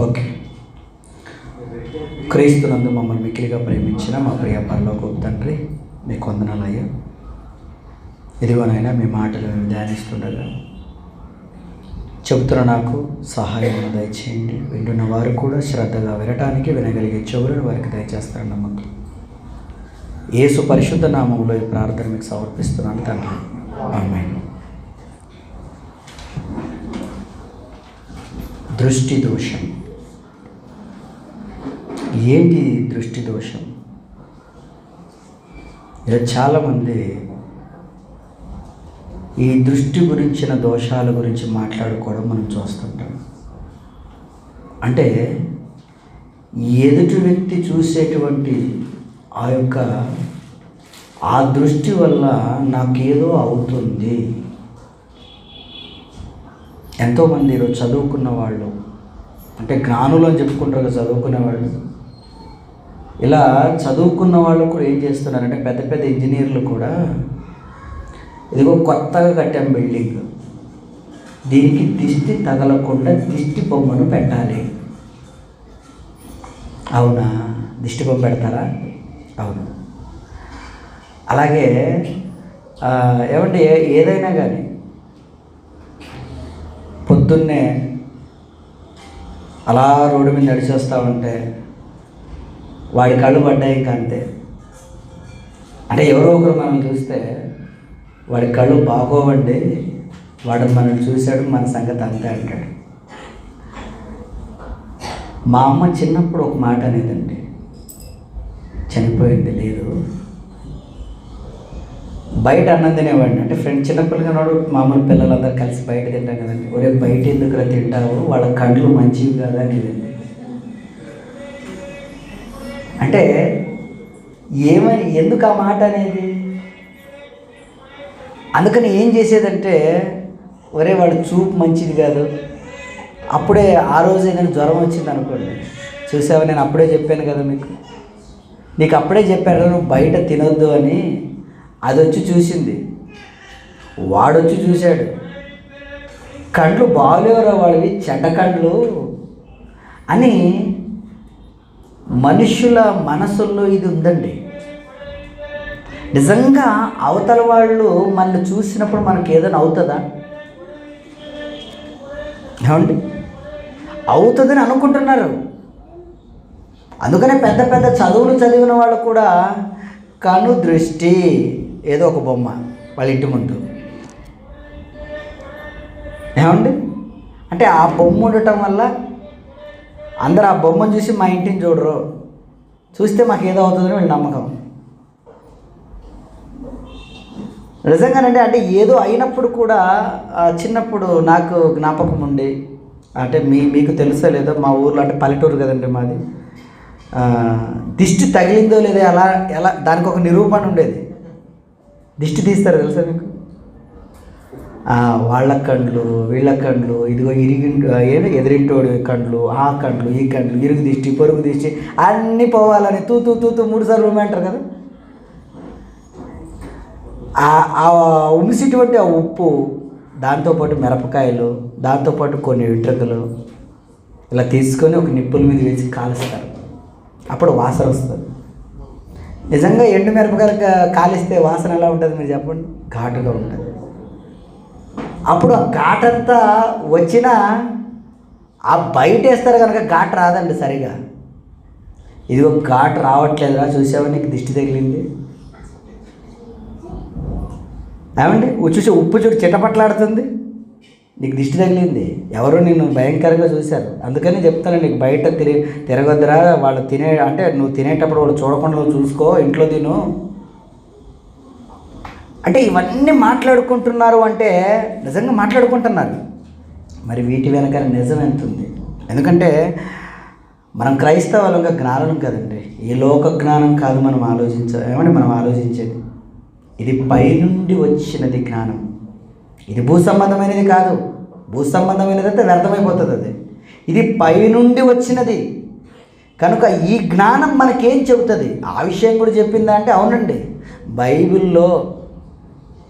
Okay. క్రీస్తునందు మమ్మల్ని మిక్కిలిగా ప్రేమించిన మా ప్రియ పరలోకపు తండ్రి, మీకు వందనాలయ్యా. ఇదిగోనైనా మీ మాటలు మేము ధ్యానిస్తుండగా చెబుతున్న నాకు సహాయం దయచేయండి. వింటున్న వారు కూడా శ్రద్ధగా వినటానికి వినగలిగే చెవులను వారికి దయచేస్తారని నమ్మకం యేసు పరిశుద్ధ నామంలో ఈ ప్రార్థన మీకు సమర్పిస్తున్నాను తండ్రి. ఆమేన్. దృష్టి దోషం. ఏంటి దృష్టి దోషం? చాలామంది ఈ దృష్టి గురించిన దోషాల గురించి మాట్లాడుకోవడం మనం చూస్తుంటాం. అంటే ఎదుటి వ్యక్తి చూసేటువంటి ఆ దృష్టి వల్ల నాకేదో అవుతుంది. ఎంతోమంది ఈరోజు చదువుకున్న వాళ్ళు, అంటే జ్ఞానులు అని చెప్పుకుంటారు, చదువుకునే వాళ్ళు. ఇలా చదువుకున్న వాళ్ళు కూడా ఏం చేస్తున్నారంటే పెద్ద పెద్ద ఇంజనీర్లు కూడా, ఇదిగో కొత్తగా కట్టాం బిల్డింగ్, దీనికి దిష్టి తగలకుండా దిష్టి బొమ్మను పెట్టాలి. అవునా? దిష్టి బొమ్మ పెడతారా? అవును. అలాగే ఏమంటే ఏదైనా కానీ పొద్దున్నే అలా రోడ్డు మీద నడిచేస్తూ ఉంటే వాడి కళ్ళు పడ్డాయి ఇంకా అంతే. అంటే ఎవరో ఒకరు మనం చూస్తే వాడి కళ్ళు బాగోవండి, వాడు మనల్ని చూశాడు, మన సంగతి అంతే అంటాడు. మా అమ్మ చిన్నప్పుడు ఒక మాట అనేదండి, చనిపోయింది లేదు, బయట అన్నం తినేవాడిని. అంటే ఫ్రెండ్ చిన్నపిల్లగాడు మామూలు పిల్లలందరూ కలిసి బయట తింటాం కదండి. ఒరే బయట ఎందుకు తింటావు, వాళ్ళ కళ్ళు మంచివి కదా అనేదండి. అంటే ఎందుకు ఆ మాట అనేది? అందుకని ఏం చేసేదంటే, ఒరే వాడు చూపు మంచిది కాదు. అప్పుడే ఆ రోజు ఏదైనా జ్వరం వచ్చింది అనుకోండి, చూసావా నేను అప్పుడే చెప్పాను కదా నీకు అప్పుడే చెప్పాను నువ్వు బయట తినొద్దు అని. అది వచ్చి చూసింది, వాడొచ్చి చూశాడు, కండ్లు బాగలేవరా వాడివి, చెడ్డ కండ్లు అని. మనుషుల మనసుల్లో ఇది ఉందండి. నిజంగా అవతల వాళ్ళు మనల్ని చూసినప్పుడు మనకి ఏదైనా అవుతుందా? ఏమండి? అవుతుందని అనుకుంటున్నారు. అందుకనే పెద్ద పెద్ద చదువులు చదివిన వాళ్ళు కూడా కను దృష్టి, ఏదో ఒక బొమ్మ వాళ్ళ ఇంటి ముందు. ఏమండి? అంటే ఆ బొమ్మ ఉండటం వల్ల అందరూ ఆ బొమ్మను చూసి మా ఇంటిని చూడరు, చూస్తే మాకు ఏదో అవుతుందని వీళ్ళ నమ్మకం. నిజంగానండి. అంటే ఏదో అయినప్పుడు కూడా చిన్నప్పుడు నాకు జ్ఞాపకం ఉండి, అంటే మీకు తెలుసో లేదో, మా ఊర్లో అంటే పల్లెటూరు కదండి మాది, దిష్టి తగిలిందో లేదో ఎలా దానికి ఒక నిరూపణ ఉండేది. దిష్టి తీస్తారు తెలుసా మీకు? వాళ్ళ కండ్లు, వీళ్ళ కండ్లు, ఇదిగో ఎదిరింటోడి కండ్లు, ఆ కండ్లు, ఈ కండ్లు, ఇరుగు దిష్టి, పొరుగు దిష్టి అన్నీ పోవాలని తూతూ 3 సార్లు అంటారు కదా. ఆ ఉమిసిటువంటి ఆ ఉప్పు, దాంతోపాటు మిరపకాయలు, దాంతోపాటు కొన్ని వెంట్రుకలు ఇలా తీసుకొని ఒక నిప్పుల మీద వేసి కాలుస్తారు. అప్పుడు వాసన వస్తుంది. నిజంగా ఎండు మిరపకాయలు కాలిస్తే వాసన ఎలా ఉంటుంది మీరు చెప్పండి? ఘాటుగా ఉంటుంది. అప్పుడు ఆ ఘాటంతా వచ్చినా ఆ బయట వేస్తారు కనుక ఘాటు రాదండి సరిగా. ఇదిగో ఘాటు రావట్లేదురా, చూసావా నీకు దిష్టి తగిలింది. ఏమండి? చూసి ఉప్పు చూడు చిటపట్లాడుతుంది, నీకు దిష్టి తగిలింది, ఎవరో నిన్ను భయంకరంగా చూశారు. అందుకని చెప్తాను, నీకు బయట తిరగొద్దురా, వాళ్ళు అంటే నువ్వు తినేటప్పుడు వాళ్ళు చూడకుండా నువ్వు చూసుకో, ఇంట్లో తిను. అంటే ఇవన్నీ మాట్లాడుకుంటున్నారు అంటే నిజంగా మాట్లాడుకుంటున్నారు. మరి వీటి వెనక నిజం ఎంత ఉంది? ఎందుకంటే మనం క్రైస్తవులంగా జ్ఞానం కదండి, ఈ లోక జ్ఞానం కాదు మనం ఆలోచించేది. ఇది పైనుండి వచ్చినది జ్ఞానం. ఇది భూ సంబంధమైనది కాదు. భూ సంబంధమైనది అయితే వ్యర్థమైపోతుంది అది. ఇది పైనుండి వచ్చినది కనుక ఈ జ్ఞానం మనకేం చెబుతుంది? ఆ విషయం కూడా చెప్పిందా అంటే అవునండి. బైబిల్లో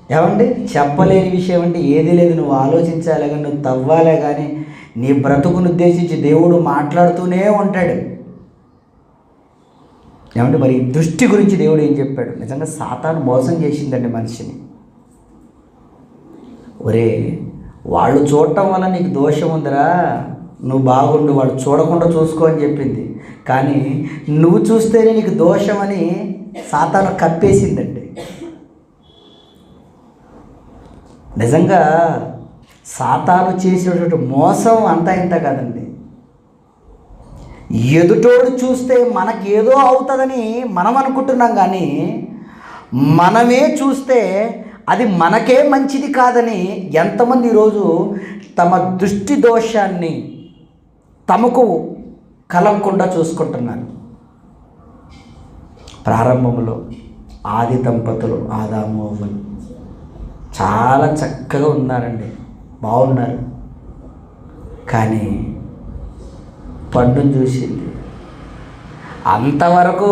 ఏమండి, చెప్పలేని విషయం అంటే ఏది లేదు. నువ్వు ఆలోచించాలే కానీ, నువ్వు తవ్వాలే కానీ, నీ బ్రతుకును ఉద్దేశించి దేవుడు మాట్లాడుతూనే ఉంటాడు. ఏమంటే మరి దృష్టి గురించి దేవుడు ఏం చెప్పాడు? నిజంగా సాతాను మోసం చేసిందండి మనిషిని. ఒరే, వాళ్ళు చూడటం వల్ల నీకు దోషం ఉందిరా, నువ్వు బాగుండు, వాళ్ళు చూడకుండా చూసుకో అని చెప్పింది. కానీ నువ్వు చూస్తేనే నీకు దోషం అని సాతాను కప్పేసిందండి. నిజంగా సాతాను చేసినటువంటి మోసం అంతా ఇంత కాదండి. ఎదుటోడు చూస్తే మనకేదో అవుతుందని మనం అనుకుంటున్నాం, కానీ మనమే చూస్తే అది మనకే మంచిది కాదని ఎంతమంది ఈరోజు తమ దృష్టి దోషాన్ని తమకు కలగకుండా చూసుకుంటున్నారు. ప్రారంభంలో ఆది దంపతులు ఆదాము అవ్వలు చాలా చక్కగా ఉన్నారండి, బాగున్నారు. కానీ పండును చూసింది. అంతవరకు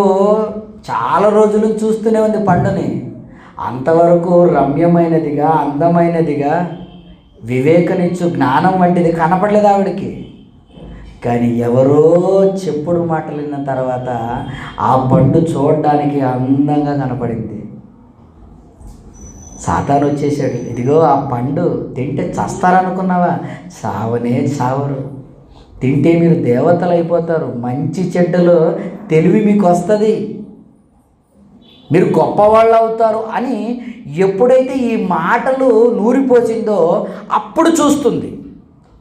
చాలా రోజులు చూస్తూనే ఉంది పండుని. అంతవరకు రమ్యమైనదిగా, అందమైనదిగా, వివేకనిచ్చు జ్ఞానం వంటిది కనపడలేదు ఆవిడకి. కానీ ఎవరో చెప్పుడు మాటలు విన్న తర్వాత ఆ పండు చూడడానికి అందంగా కనపడింది. సాతాను వచ్చేసాడు, ఇదిగో ఆ పండు తింటే చస్తారనుకున్నావా? చావనే చావరు. తింటే మీరు దేవతలు అయిపోతారు, మంచి చెడ్డలో తెలివి మీకు వస్తుంది, మీరు గొప్పవాళ్ళు అవుతారు అని ఎప్పుడైతే ఈ మాటలు నూరిపోసిందో అప్పుడు చూస్తుంది.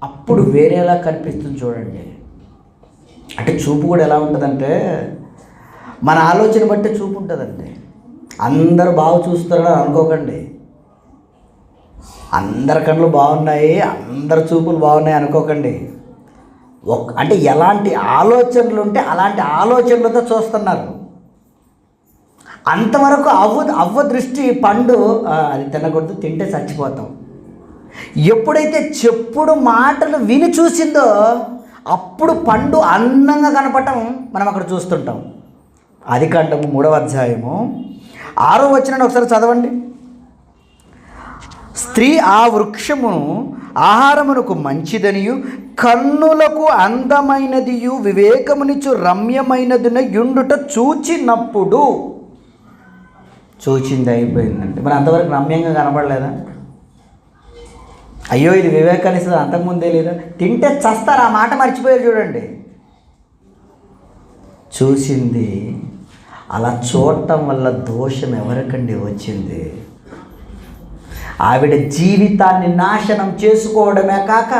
అప్పుడు వేరేలా కనిపిస్తుంది. చూడండి, అంటే చూపు కూడా ఎలా ఉంటుందంటే మన ఆలోచన బట్టి చూపు ఉంటుందండి. అందరూ బాగా చూస్తారని అనుకోకండి. అందరి కళ్ళు బాగున్నాయి, అందరి చూపులు బాగున్నాయి అనుకోకండి. అంటే ఎలాంటి ఆలోచనలు ఉంటే అలాంటి ఆలోచనలతో చూస్తున్నారు. అంతవరకు అవ్వ దృష్టి పండు అది తినకూడదు, తింటే చచ్చిపోతాం. ఎప్పుడైతే చెప్పుడు మాటలు విని చూసిందో అప్పుడు పండు అందంగా కనపడటం మనం అక్కడ చూస్తుంటాం. ఆదికాండము 3వ అధ్యాయము 6వ వచనాన్ని ఒకసారి చదవండి. స్త్రీ ఆ వృక్షమును ఆహారమునకు మంచిదనియు కన్నులకు అందమైనదియు వివేకమునిచ్చు రమ్యమైనదిన యుండుట చూచినప్పుడు, చూచింది అయిపోయిందంటే మరి అంతవరకు రమ్యంగా కనపడలేదా? అయ్యో ఇది వివేకాన్ని ఇస్తుంది అంతకుముందే లేదా? తింటే చస్తారు, ఆ మాట మర్చిపోయారు. చూడండి, చూసింది. అలా చూడటం వల్ల దోషం ఎవరికండి వచ్చింది? ఆవిడ జీవితాన్ని నాశనం చేసుకోవడమే కాక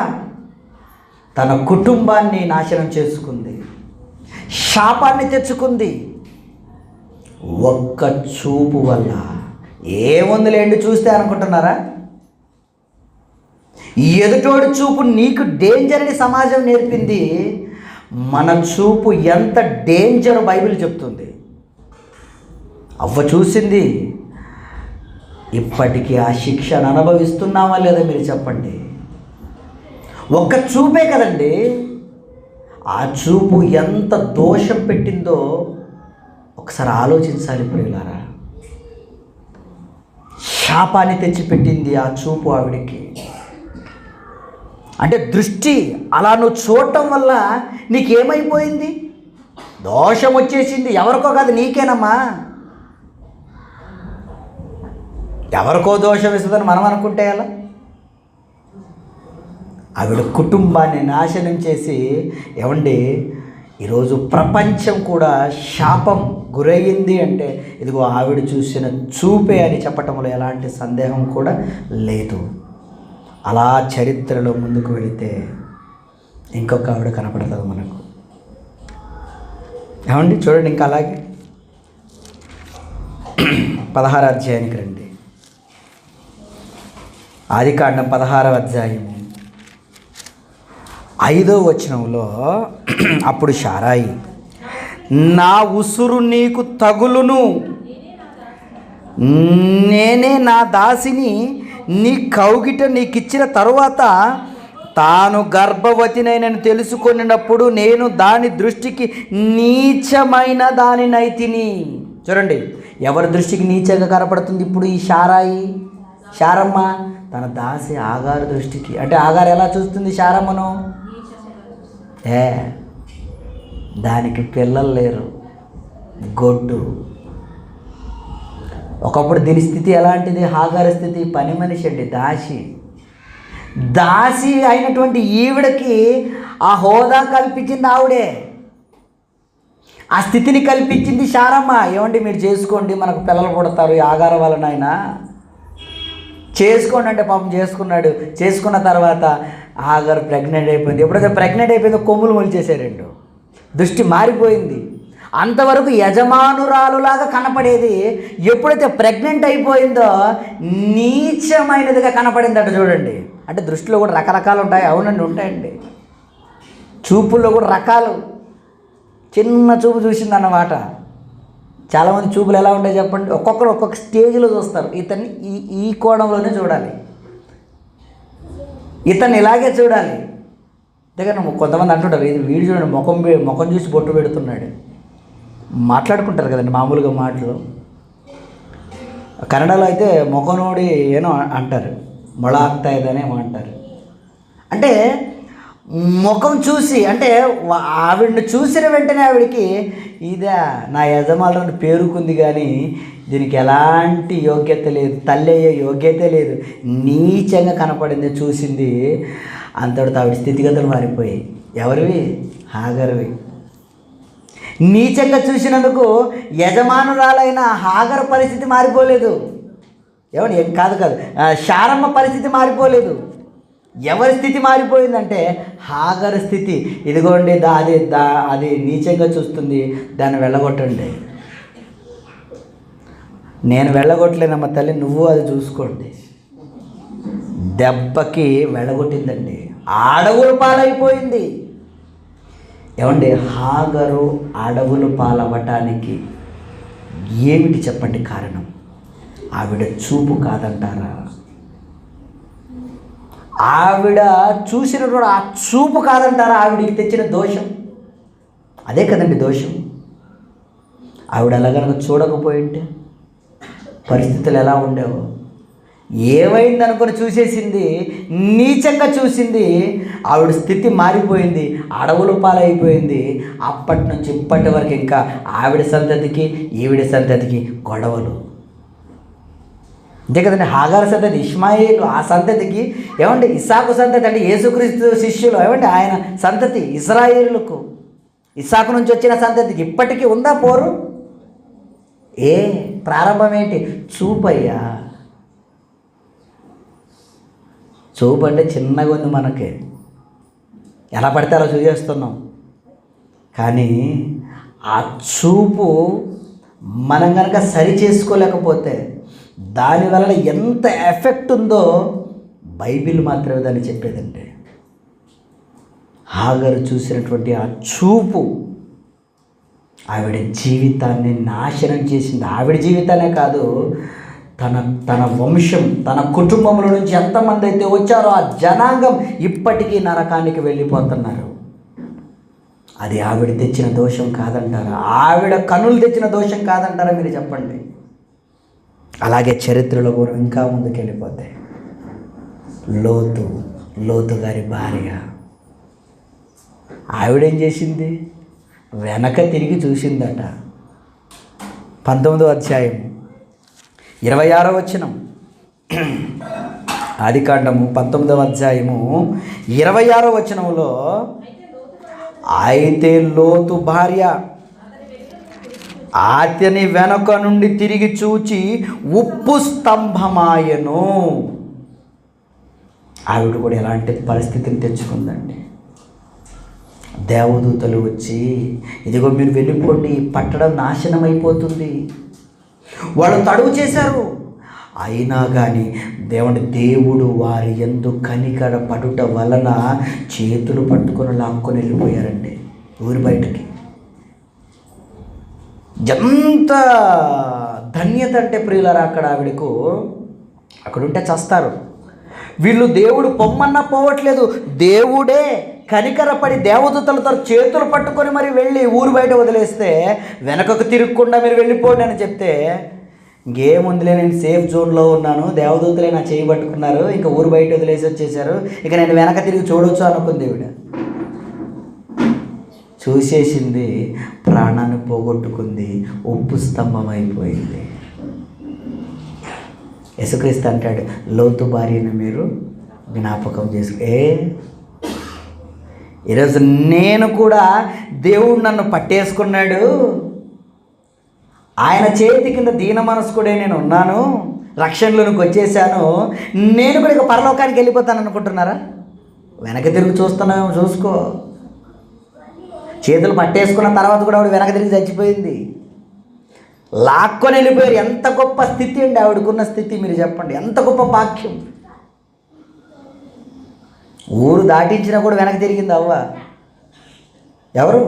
తన కుటుంబాన్ని నాశనం చేసుకుంది, శాపాన్ని తెచ్చుకుంది. ఒక్క చూపు వల్ల. ఏముందిలేండి చూస్తే అనుకుంటున్నారా? ఎదుటోడి చూపు నీకు డేంజర్ అని సమాజం నేర్పింది. మన చూపు ఎంత డేంజర్ బైబిల్ చెప్తుంది. అవ్వ చూసింది, ఇప్పటికీ ఆ శిక్షను అనుభవిస్తున్నామా లేదా మీరు చెప్పండి. ఒక్క చూపే కదండి, ఆ చూపు ఎంత దోషం పెట్టిందో ఒకసారి ఆలోచించాలి ప్రియులారా. శాపాన్ని తెచ్చిపెట్టింది ఆ చూపు ఆవిడికి. అంటే దృష్టి అలా నువ్వు చూడటం వల్ల నీకేమైపోయింది? దోషం వచ్చేసింది. ఎవరికో కాదు, నీకేనమ్మా. ఎవరికో దోషం ఇస్తుందని మనం అనుకుంటే ఎలా? ఆవిడ కుటుంబాన్ని నాశనం చేసి, ఏమండి ఈరోజు ప్రపంచం కూడా శాపం గురయ్యింది అంటే ఇదిగో ఆవిడ చూసిన చూపే అని చెప్పటంలో ఎలాంటి సందేహం కూడా లేదు. అలా చరిత్రలో ముందుకు వెళితే ఇంకొక ఆవిడ కనపడుతుంది మనకు. ఏమండి చూడండి, ఇంకా అలాగే 16వ అధ్యాయానికి రండి. ఆదికాండం 16వ అధ్యాయము 5వ వచనంలో, అప్పుడు శారాయి, నా ఉసురు నీకు తగులును, నేనే నా దాసిని నీ కౌగిట నీకిచ్చిన తరువాత తాను గర్భవతినైనని తెలుసుకొనినప్పుడు నేను దాని దృష్టికి నీచమైన దానినైతిని. చూడండి, ఎవరి దృష్టికి నీచంగా కనపడుతుంది ఇప్పుడు ఈ శారాయి? శారమ్మ తన దాసి ఆగారు దృష్టికి, అంటే ఆగారు ఎలా చూస్తుంది శారమ్మను? ఏ దానికి పిల్లలు లేరు, గొడ్డు. ఒకప్పుడు దీని స్థితి ఎలాంటిది? హాగారు స్థితి పని మనిషి అండి, దాసి అయినటువంటి ఈవిడకి ఆ హోదా కల్పించింది ఆవిడే, ఆ స్థితిని కల్పించింది శారమ్మ. ఏమండి మీరు చేసుకోండి, మనకు పిల్లలు పుడతారు ఈ ఆగారం వలన, ఆయన చేసుకోండి అంటే పాపం చేసుకున్న తర్వాత ఆగారు ప్రెగ్నెంట్ అయిపోయింది. ఎప్పుడైతే ప్రెగ్నెంట్ అయిపోయిందో కొమ్ములు మొలిచేసారండు, దృష్టి మారిపోయింది. అంతవరకు యజమానురాలులాగా కనపడేది ఎప్పుడైతే ప్రెగ్నెంట్ అయిపోయిందో నీచమైనదిగా కనపడిందట. చూడండి, అంటే దృష్టిలో కూడా రకరకాలు ఉంటాయి. అవునండి, ఉంటాయండి. చూపుల్లో కూడా రకాలు. చిన్న చూపు చూసిందన్నమాట. చాలామంది చూపులు ఎలా ఉంటాయి చెప్పండి? ఒక్కొక్కరు ఒక్కొక్క స్టేజ్లో చూస్తారు. ఇతన్ని ఈ కోణంలోనే చూడాలి, ఇతన్ని ఇలాగే చూడాలి. దగ్గర కొంతమంది అంటుంటారు, ఇది వీడు చూడండి ముఖం చూసి బొట్టు పెడుతున్నాడు. మాట్లాడుకుంటారు కదండి మామూలుగా మాటలు. కన్నడలో అయితే ముఖం నోడి ఏనో అంటారు, మొళ ಆಗ್ತಾ ఇదనేమో అంటారు. అంటే ముఖం చూసి, అంటే ఆవిడని చూసిన వెంటనే ఆవిడికి ఇదే నా యజమానులను పేరుకుంది, కానీ దీనికి ఎలాంటి యోగ్యత లేదు, తల్లి అయ్యే యోగ్యత లేదు, నీచంగా కనపడింది, చూసింది. అంతటితో ఆవిడ స్థితిగతులు మారిపోయాయి. ఎవరివి? హాగర్వి. నీచంగా చూసినందుకు యజమానురాలైన హాగర్ పరిస్థితి మారిపోలేదు. ఏమండి? కాదు శారమ్మ పరిస్థితి మారిపోలేదు. ఎవరి స్థితి మారిపోయిందంటే హాగర్ స్థితి. ఇదిగోండి అది నీచంగా చూస్తుంది, దాన్ని వెళ్ళగొట్టండి. నేను వెళ్ళగొట్టలేనమ్మ తల్లి, నువ్వు అది చూసుకోండి. దెబ్బకి వెళ్ళగొట్టిందండి, అడవులు పాలైపోయింది. ఏమండి? హాగరు అడవులు పాలవ్వటానికి ఏమిటి చెప్పండి కారణం? ఆవిడ చూపు కాదంటారా? ఆవిడ చూసినటువంటి ఆ చూపు కాదంటారా ఆవిడికి తెచ్చిన దోషం? అదే కదండి దోషం. ఆవిడ అలా కనుక చూడకపోయింటే పరిస్థితులు ఎలా ఉండేవో. ఏమైంది అనుకుని చూసేసింది, నీచంగా చూసింది. ఆవిడ స్థితి మారిపోయింది, అడవులు పాలైపోయింది. అప్పటి నుంచి ఇప్పటి వరకు ఇంకా ఆవిడ సంతతికి ఈవిడ సంతతికి గొడవలు. అంతే కదండి. హాగారు సంతతి ఇష్మాయేలు, ఆ సంతతికి ఏమంటే ఇస్సాకు సంతతి, అంటే యేసుక్రీస్తు శిష్యులు, ఏమంటే ఆయన సంతతి ఇశ్రాయేలులకు, ఇస్సాకు నుంచి వచ్చిన సంతతికి ఇప్పటికీ ఉందా పోరు? ప్రారంభం ఏంటి? చూపయ్యా. చూపు అంటే చిన్నగా ఉంది మనకి, ఎలా పడితే అలా చూసేస్తున్నాం. కానీ ఆ చూపు మనం కనుక సరి చేసుకోలేకపోతే దానివల్ల ఎంత ఎఫెక్ట్ ఉందో బైబిల్ మాత్రమే దాన్ని చెప్పేదండి. హాగరు చూసినటువంటి ఆ చూపు ఆవిడ జీవితాన్ని నాశనం చేసింది. ఆవిడ జీవితానే కాదు, తన వంశం, తన కుటుంబంలో నుంచి ఎంతమంది అయితే వచ్చారో ఆ జనాంగం ఇప్పటికీ నరకానికి వెళ్ళిపోతున్నారు. అది ఆవిడ తెచ్చిన దోషం కాదంటారా? ఆవిడ కనులు తెచ్చిన దోషం కాదంటారా? మీరు చెప్పండి. అలాగే చరిత్రలో కూడా ఇంకా ముందుకు వెళ్ళిపోతే లోతు గారి భార్య, ఆవిడేం చేసింది? వెనక తిరిగి చూసిందట. 19వ అధ్యాయం 26వ వచనం, ఆదికాండము 19వ అధ్యాయము 26వ వచనంలో, అయితే లోతు భార్య అతని వెనక నుండి తిరిగి చూచి ఉప్పు స్తంభమాయను. ఆవిడ కూడా ఎలాంటి పరిస్థితిని తెచ్చుకుందండి. దేవదూతలు వచ్చి, ఇదిగో మీరు వెళ్ళిపోండి, పట్టడం నాశనం అయిపోతుంది. వాళ్ళు తడువు చేశారు, అయినా కానీ దేవుడు వారి యందు కనికర పడుట వలన చేతులు పట్టుకొని లాక్కొని వెళ్ళిపోయారండి ఊరి బయటకి. ఎంత ధన్యత అంటే ప్రియులారా, అక్కడ ఆవిడకు అక్కడుంటే చస్తారు. వీళ్ళు దేవుడు పొమ్మన్నా పోవట్లేదు, దేవుడే కనికరపడి దేవదూతలతో చేతులు పట్టుకొని మరి వెళ్ళి ఊరు బయట వదిలేస్తే, వెనకకు తిరగకుండా మీరు వెళ్ళిపోండి అని చెప్తే ఇంకేముందిలే, నేను సేఫ్ జోన్లో ఉన్నాను, దేవదూతలే నా చేయి పట్టుకున్నారు, ఇంకా ఊరు బయట వదిలేసి వచ్చేసారు, ఇక నేను వెనక తిరిగి చూడొచ్చు అనుకుంది ఈవిడ. చూసేసింది, ప్రాణాన్ని పోగొట్టుకుంది, ఉప్పు స్తంభం అయిపోయింది. యేసుక్రీస్తు అంటాడు, లోతు భార్యను మీరు జ్ఞాపకం చేసుకు. ఈరోజు నేను కూడా దేవుడు నన్ను పట్టేసుకున్నాడు, ఆయన చేతి కింద దీన మనస్కుడే నేను ఉన్నాను, రక్షణలోనికి వచ్చేసాను, నేను కూడా ఇక పరలోకానికి వెళ్ళిపోతాను అనుకుంటున్నారా? వెనక తిరిగి చూస్తున్నామేమో చూసుకో. చేతులు పట్టేసుకున్న తర్వాత కూడా ఆవిడ వెనక తిరిగి చచ్చిపోయింది, లాక్కొని వెళ్ళిపోయారు. ఎంత గొప్ప స్థితి అండి ఆవిడకున్న స్థితి, మీరు చెప్పండి, ఎంత గొప్ప భాగ్యం. ఊరు దాటించినా కూడా వెనక్కి తిరిగింది అవ్వ. ఎవరు?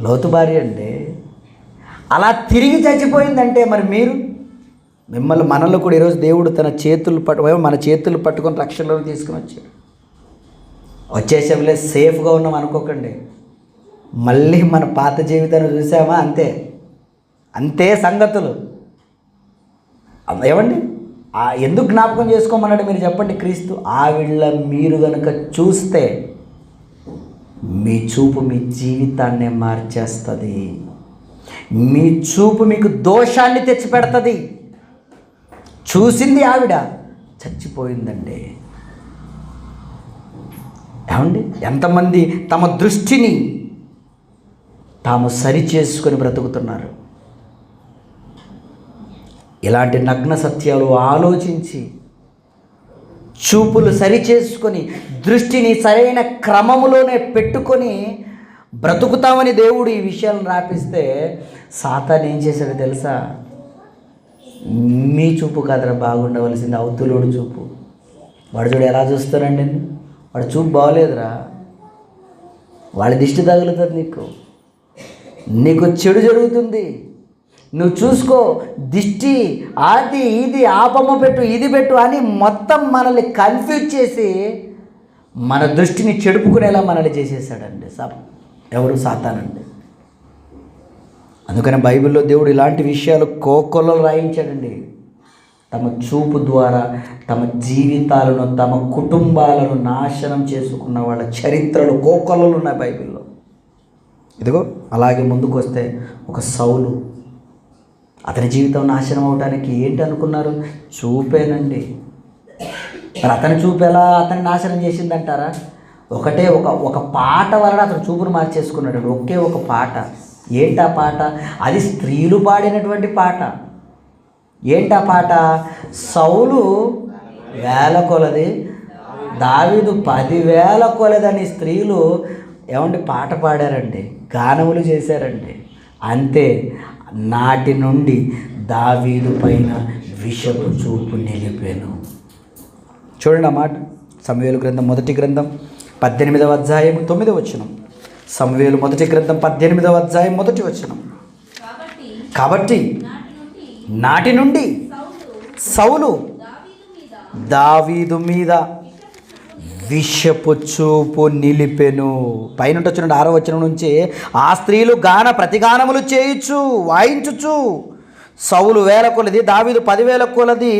లోతు భార్య అండి. అలా తిరిగి చచ్చిపోయిందంటే మరి మీరు, మనల్ని కూడా ఈరోజు దేవుడు తన చేతులు మన చేతులు పట్టుకొని రక్షణలో తీసుకుని వచ్చాడు. వచ్చేసేపులే సేఫ్గా ఉన్నాం అనుకోకండి, మళ్ళీ మన పాత జీవితాన్ని చూసామా, అంతే అంతే సంగతులు. ఏమండి, ఎందుకు జ్ఞాపకం చేసుకోమన్నాడు మీరు చెప్పండి? క్రీస్తు ఆవిళ్ళ మీరు కనుక చూస్తే మీ చూపు మీ జీవితాన్నే మార్చేస్తుంది, మీ చూపు మీకు దోషాన్ని తెచ్చిపెడుతుంది. చూసింది ఆవిడ, చచ్చిపోయిందండి. ఏమండి, ఎంతమంది తమ దృష్టిని తాము సరిచేసుకొని బ్రతుకుతున్నారు. ఇలాంటి నగ్న సత్యాలు ఆలోచించి చూపులు సరిచేసుకొని దృష్టిని సరైన క్రమములోనే పెట్టుకొని బ్రతుకుతామని దేవుడు ఈ విషయాలను రాపిస్తే, సాతాను ఏం చేశాడో తెలుసా? మీ చూపు కాదరా బాగుండవలసింది, అవతులోడు చూపు. వాడు చూడు ఎలా చూస్తారండి, వాడు చూపు బాగోలేదురా, వాళ్ళ దిష్టి తగులుతుంది, నీకు చెడు జరుగుతుంది, నువ్వు చూసుకో, దిష్టి, అది ఇది, ఆ బొమ్మ పెట్టు, ఇది పెట్టు అని మొత్తం మనల్ని కన్ఫ్యూజ్ చేసి మన దృష్టిని చెడుపుకునేలా మనల్ని చేసేసాడండి. ఎవరు? సాతానండి. అందుకని బైబిల్లో దేవుడు ఇలాంటి విషయాలు కోకొల్లలు రాయించాడండి. తమ చూపు ద్వారా తమ జీవితాలను, తమ కుటుంబాలను నాశనం చేసుకున్న వాళ్ళ చరిత్రలు కోకొల్లలు ఉన్నాయి బైబిల్లో. ఇదిగో అలాగే ముందుకు వస్తే ఒక సౌలు, అతని జీవితం నాశనం అవడానికి ఏంటి అనుకున్నారు? చూపేనండి. మరి అతని చూపు ఎలా అతన్ని నాశనం చేసిందంటారా? ఒక పాట వలన అతను చూపును మార్చేసుకున్నాడు. ఒకే ఒక పాట. ఏంటా పాట? అది స్త్రీలు పాడినటువంటి పాట. ఏంటా పాట? సౌలు 1000 కొలది, దావీదు 10,000 కొలదని స్త్రీలు ఏమంటే పాట పాడారండి, గానములు చేశారండి. అంతే, నాటి నుండి దావీదు పైన విషపు చూపు నిలిపాను. చూడండి ఆ మాట. సమూయేలు గ్రంథం మొదటి గ్రంథం 18వ అధ్యాయం 9వ వచనం. సమూయేలు మొదటి గ్రంథం 18వ అధ్యాయం 1వ వచనం. కాబట్టి నాటి నుండి సౌలు దావీదు మీద విషపు చూపు నిలిపెను. పైన వచ్చిన 6వ వచనం నుంచి, ఆ స్త్రీలు ప్రతిగానములు చేయుచు వాయించుచు సౌలు 1000 కొలది, దావీదు 10,000 కొలది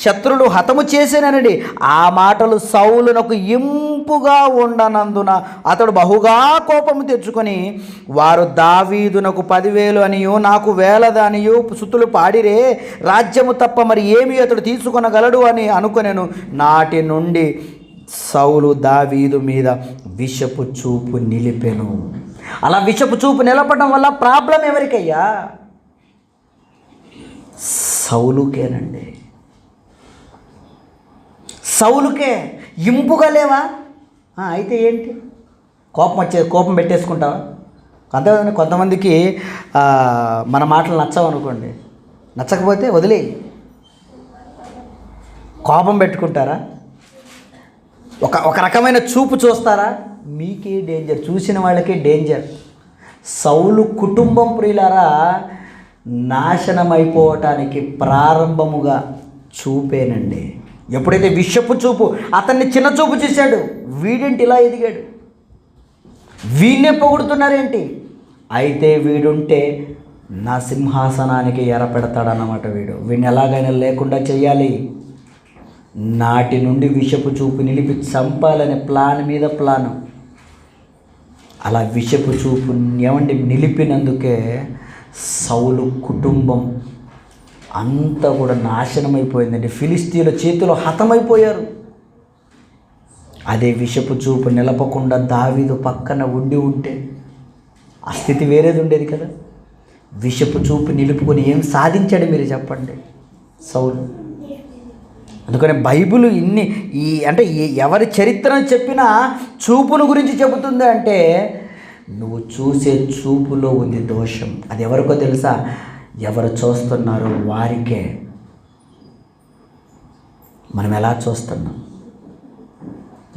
శత్రులు హతము చేసేనని ఆ మాటలు సౌలునకు ఇంపుగా ఉండనందున అతడు బహుగా కోపము తెచ్చుకొని, వారు దావీదునకు 10,000 అనియు నాకు 1000 అనియు సుతులు పాడిరే, రాజ్యము తప్ప మరి ఏమి అతడు తీసుకొనగలడు అని అనుకొనెను. నాటి నుండి సౌలు దావీదు మీద విషపు చూపు నిలిపెను. అలా విషపు చూపు నిలపడం వల్ల ప్రాబ్లం ఎవరికయ్యా? సౌలుకేనండి. సౌలుకే. ఇంపుగా లేవా? అయితే ఏంటి? కోపం పెట్టేసుకుంటావా? కొంతమందికి మన మాటలు నచ్చవనుకోండి, నచ్చకపోతే వదిలే, కోపం పెట్టుకుంటారా? ఒక రకమైన చూపు చూస్తారా? మీకే డేంజర్, చూసిన వాళ్ళకే డేంజర్. సౌలు కుటుంబం ప్రియులారా నాశనమైపోవటానికి ప్రారంభముగా చూపేనండి. ఎప్పుడైతే విషపు చూపు అతన్ని చిన్న చూపు చేశాడు, వీడేంటి ఇలా ఎదిగాడు, వీడినే పొగుడుతున్నారేంటి, అయితే వీడుంటే నా సింహాసనానికి ఎరపెడతాడన్నమాట. వీడిని ఎలాగైనా లేకుండా చేయాలి, నాటి నుండి విషపు చూపు నిలిపి చంపాలనే ప్లాన్ మీద ప్లాను. అలా విషపు చూపు నిలిపినందుకే సౌలు కుటుంబం అంతా కూడా నాశనమైపోయిందండి. ఫిలిస్తీన్ల చేతిలో హతమైపోయారు. అదే విషపు చూపు నిలపకుండా దావీదు పక్కన ఉంటే ఆ స్థితి వేరేది ఉండేది కదా. విషపు చూపు నిలుపుకొని ఏం సాధించాడు మీరు చెప్పండి సౌలు. అందుకని బైబిల్ అంటే ఎవరి చరిత్రను చెప్పినా చూపును గురించి చెబుతుంది. అంటే నువ్వు చూసే చూపులో ఉంది దోషం. అది ఎవరికో తెలుసా? ఎవరు చూస్తున్నారో వారికే. మనం ఎలా చూస్తున్నాం?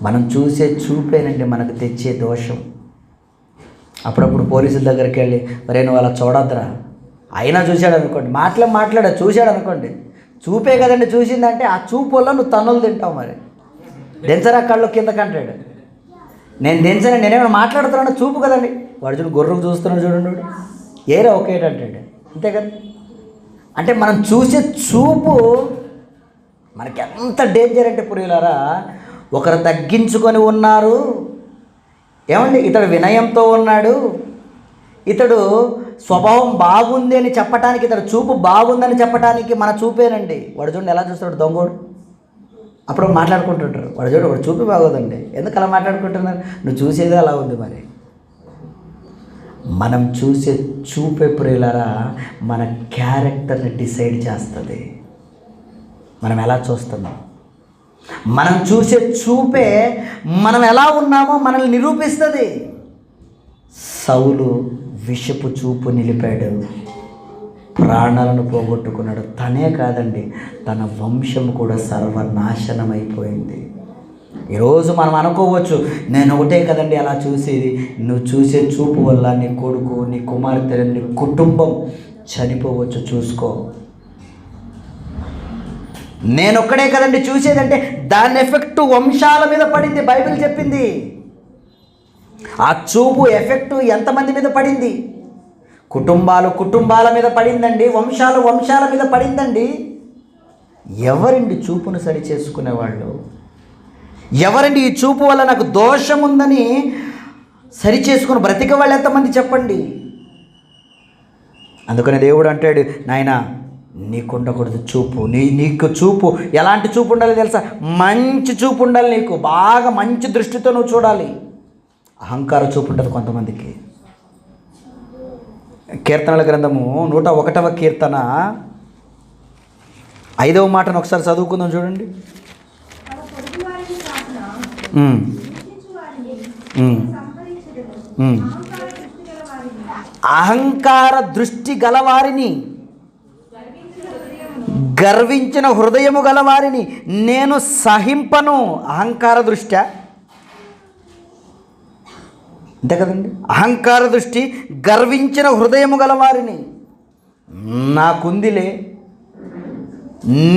మనం చూసే చూపేనండి మనకు తెచ్చే దోషం. అప్పుడప్పుడు పోలీసుల దగ్గరికి వెళ్ళి మరే నువ్వు అలా చూడొద్దురా, అయినా చూశాడు అనుకోండి, చూశాడు అనుకోండి, చూపే కదండి చూసిందంటే ఆ చూపు వల్ల నువ్వు తన్నులు తింటావు. మరి దెంచరా కళ్ళు కిందకి అంటాడు. నేను దెంచని, నేనేమైనా మాట్లాడుతున్నాను, చూపు కదండి. వాడు చూడు గుర్రం చూస్తున్నాడు చూడండి, వాడు ఏరా ఒకేటంటాడు. అంతే కదా. అంటే మనం చూసే చూపు మనకి ఎంత డేంజర్ అంటే పురిలారా, ఒకరు తగ్గించుకొని ఉన్నారు, ఏమండి ఇతడు వినయంతో ఉన్నాడు, ఇతడు స్వభావం బాగుంది అని చెప్పటానికి, ఇతడు చూపు బాగుందని చెప్పటానికి మన చూపేనండి. వాడు చూడండి ఎలా చూస్తాడు దొంగోడు. అప్పుడు మాట్లాడుకుంటుంటారు, వాడు చూపి బాగోదండి, ఎందుకు అలా మాట్లాడుకుంటున్నారు? నువ్వు చూసేది అలా ఉంది. మరి మనం చూసే చూపే ప్రియులారా మన క్యారెక్టర్ని డిసైడ్ చేస్తుంది. మనం ఎలా చూస్తున్నాం, మనం చూసే చూపే మనం ఎలా ఉన్నామో మనల్ని నిరూపిస్తుంది. సౌలు విషపు చూపు నిలిపాడు, ప్రాణాలను పోగొట్టుకున్నాడు. తనే కాదండి, తన వంశం కూడా సర్వనాశనం అయిపోయింది. ఈరోజు మనం అనుకోవచ్చు, నేను ఒకటే కదండి అలా చూసేది. నువ్వు చూసే చూపు వల్ల నీ కొడుకు, నీ కుమార్తె, నీ కుటుంబం చనిపోవచ్చు. చూసుకో. నేను ఒక్కడే కదండి చూసేదంటే దాని ఎఫెక్ట్ వంశాల మీద పడింది. బైబిల్ చెప్పింది ఆ చూపు ఎఫెక్టు ఎంతమంది మీద పడింది? కుటుంబాల మీద పడిందండి, వంశాల మీద పడిందండి. ఎవరండి చూపును సరి చేసుకునేవాళ్ళు? ఎవరండి ఈ చూపు వల్ల నాకు దోషం ఉందని సరి చేసుకుని బ్రతికే వాళ్ళు ఎంతమంది చెప్పండి? అందుకని దేవుడు అంటాడు, నాయనా నీకు ఉండకూడదు చూపు, నీకు చూపు ఎలాంటి చూపు ఉండాలి తెలుసా? మంచి చూపు ఉండాలి నీకు, బాగా మంచి దృష్టితో నువ్వు చూడాలి. అహంకార చూపు ఉంటుంది కొంతమందికి. కీర్తనల గ్రంథము 101వ కీర్తన 5వ మాటను ఒకసారి చదువుకుందాం చూడండి. అహంకార దృష్టి గలవారిని, గర్వించిన హృదయము గలవారిని నేను సహింపను. అహంకార దృష్ట్యా అంతే కదండి. అహంకార దృష్టి, గర్వించిన హృదయము గలవారిని నాకుందిలే,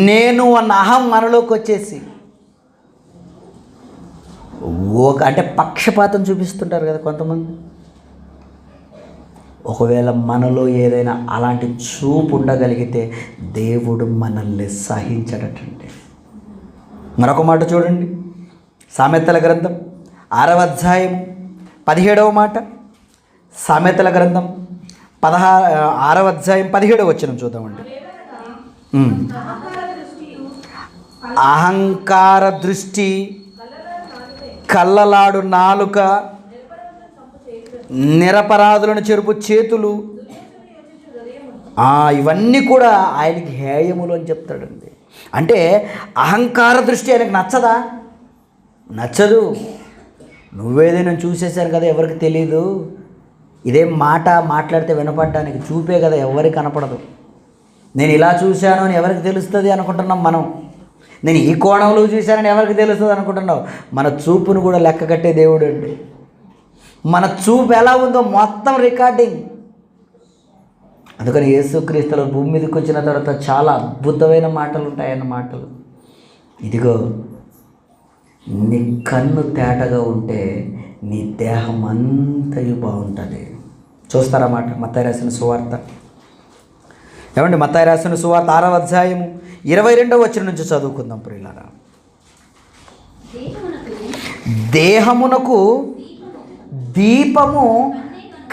నేను అన్న అహం మనలోకి వచ్చేసి అంటే పక్షపాతం చూపిస్తుంటారు కదా కొంతమంది. ఒకవేళ మనలో ఏదైనా అలాంటి చూపు ఉండగలిగితే దేవుడు మనల్ని సహించడటండి. మరొక మాట చూడండి, సామెతల గ్రంథం 6వ అధ్యాయం 17వ మాట. సామెతల గ్రంథం 6వ అధ్యాయం 17వ వచనం చూద్దామండి. అహంకార దృష్టి, కళ్ళలాడు నాలుక, నిరపరాధులను చెరుపు చేతులు, ఇవన్నీ కూడా ఆయనకి హేయములు అని చెప్తాడండి. అంటే అహంకార దృష్టి ఆయనకు నచ్చదా? నచ్చదు. నువ్వేదైనా చూసేశాను కదా, ఎవరికి తెలీదు. ఇదేం మాట్లాడితే వినపడడానికి చూపే కదా, ఎవరికి కనపడదు. నేను ఇలా చూశాను అని ఎవరికి తెలుస్తుంది అనుకుంటున్నాం మనం. నేను ఈ కోణంలో చూశానని ఎవరికి తెలుస్తుంది అనుకుంటున్నావు. మన చూపును కూడా లెక్క కట్టే దేవుడు అండి. మన చూపు ఎలా ఉందో మొత్తం రికార్డింగ్. అందుకని యేసుక్రీస్తులో భూమి మీదకి వచ్చిన తర్వాత చాలా అద్భుతమైన మాటలు ఉంటాయన్న మాటలు. ఇదిగో నీ కన్ను తేటగా ఉంటే నీ దేహం అంతయు బాగుంటుంది. చూస్తారన్నమాట. మత్తయి రాసిన సువార్త ఏమండి మత్తయి రాసిన సువార్త 6వ అధ్యాయము 22వ వచనం నుంచి చదువుకుందాం ప్రియులారా. దేహమునకు దీపము